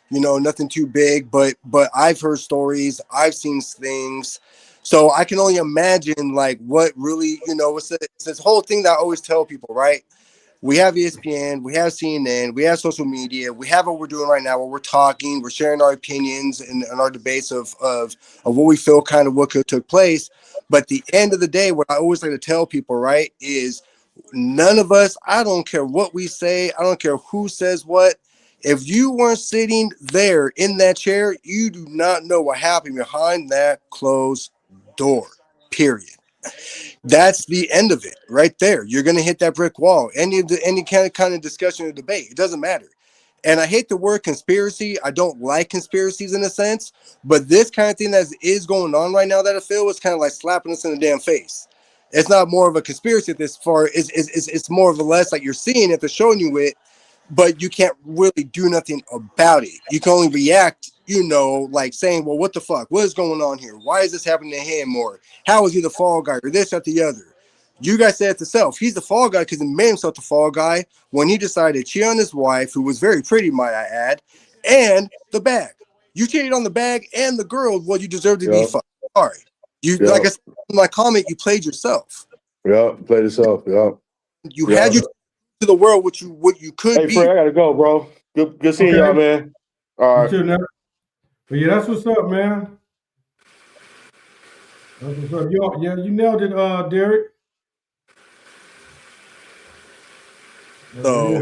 Nothing too big, but I've heard stories. I've seen things. So I can only imagine like what really, it's this whole thing that I always tell people, right? We have ESPN, we have CNN, we have social media, we have what we're doing right now, where we're talking, we're sharing our opinions and our debates of what we feel kind of what could took place. But at the end of the day, what I always like to tell people, right, is none of us, I don't care what we say, I don't care who says what. If you weren't sitting there in that chair, you do not know what happened behind that closed door. Period. That's the end of it right there. You're going to hit that brick wall. Any kind of discussion or debate, it doesn't matter. And I hate the word conspiracy. I don't like conspiracies in a sense, but this kind of thing that is going on right now that I feel is kind of like slapping us in the damn face. It's not more of a conspiracy at this far. It's more of a less like you're seeing it, they're showing you it, but you can't really do nothing about it. You can only react, like saying, well, what the fuck? What is going on here? Why is this happening to him? Or how is he the fall guy? Or this, at the other. You guys said it yourself. He's the fall guy because he made himself the fall guy when he decided to cheat on his wife, who was very pretty, might I add, and the bag. You cheated on the bag and the girl. Well, you deserve to be Yep. fucked. Sorry. You, like I Yep. said in my comment, you played yourself. Yep. Played itself. Yep. You had Yep. your to the world what you could Hey, Fred, be. I gotta go, bro. Good seeing y'all, okay. man. All You right. too now. But yeah, that's what's up, man. That's what's up. Yeah, you nailed it, Derek. So Yeah.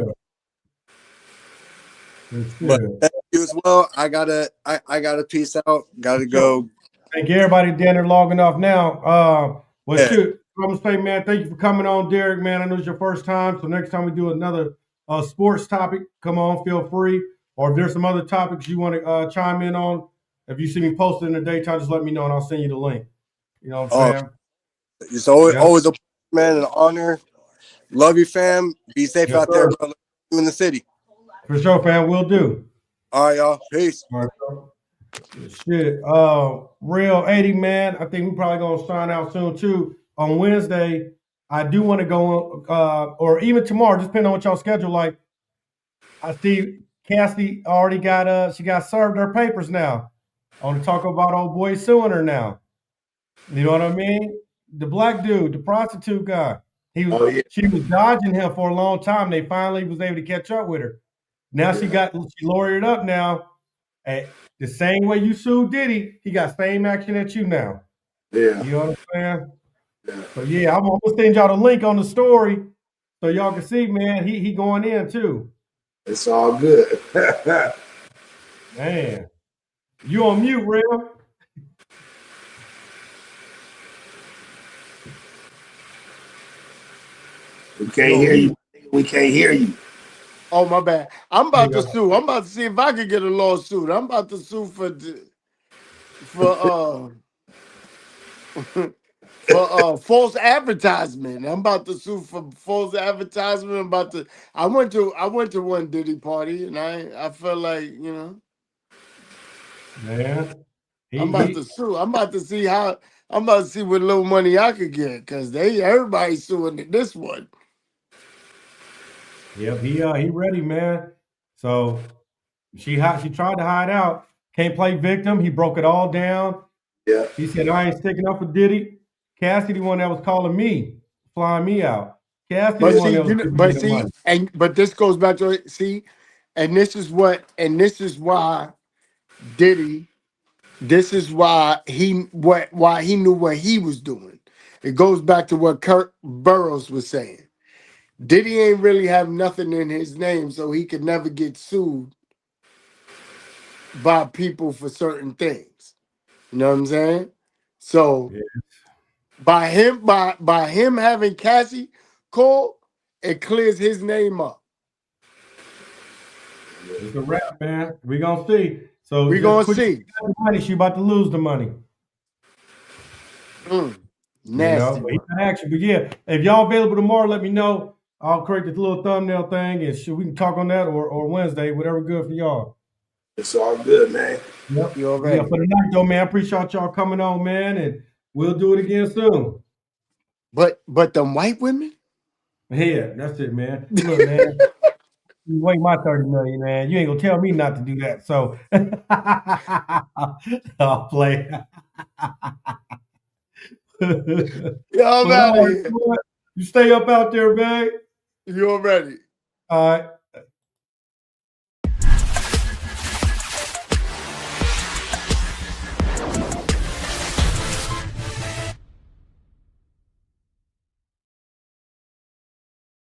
That's But good. thank you as well. I gotta peace out. Gotta Sure. go. Thank you, everybody down there logging off now. Well, Yeah. shoot, I'm gonna say, man, thank you for coming on, Derek. Man, I know it's your first time, so next time we do another sports topic, come on, feel free. Or if there's some other topics you want to chime in on, if you see me posted in the daytime, just let me know and I'll send you the link. You know what I'm Oh, saying? it's always Yeah. always a man, an honor. Love you, fam. Be safe Yes, out there, sir. brother. You in the city. For sure, fam. We'll do. All right, y'all. Peace. All right, bro. Shit. Real 80, man. I think we probably gonna sign out soon too. On Wednesday, I do want to go or even tomorrow, just depending on what y'all schedule. Like I see Cassie already got she got served her papers now. I want to talk about old boy suing her now. You know what I mean? The black dude, the prostitute guy. Oh yeah, She was dodging him for a long time. They finally was able to catch up with her. Now she lawyered up now. Hey, the same way you sued Diddy, he got same action at you now. yeah, You know what I'm saying? yeah. So yeah, I'm gonna send y'all the link on the story so y'all can see, man. He going in too. It's all good. Man, you on mute, real? We You can't on hear you. mute? We can't hear you. Oh my bad. I'm There you about to go. sue. I'm about to see if I can get a lawsuit. I'm about to sue for for false advertisement. I'm about to sue for false advertisement. I went to one Diddy party and I felt like, Man, I'm he about to he. sue. I'm about to see what little money I could get because everybody's suing this one. Yep, he ready, man. So she tried to hide out. Can't play victim. He broke it all down. Yeah, He said, I ain't sticking up for Diddy. Cassie, the one that was calling me, flying me out. Cassie, the But yeah, one see, that was giving me the money. but this goes back to it. See, and this is why Diddy. This is why why he knew what he was doing. It goes back to what Kurt Burrows was saying. Diddy ain't really have nothing in his name, so he could never get sued by people for certain things. You know what I'm saying? So Yeah, by him having Cassie call, it clears his name up. it's a wrap, man. We gonna see. So We just gonna quit see. the money. She about to lose the money. You know, Nasty but he one. got action. But yeah, if y'all available tomorrow, let me know. I'll create this little thumbnail thing and we can talk on that or Wednesday, whatever good for y'all. it's all good, man. Yep. You But yeah, already. for the night though, man, appreciate y'all coming on, man, and we'll do it again soon. But them white women? Yeah, that's it, man. Look, man, you weigh my 30 million, man. You ain't gonna tell me not to do that. So I'll play. Y'all But out of all right, here. boy, you stay up out there, man. You already. All right.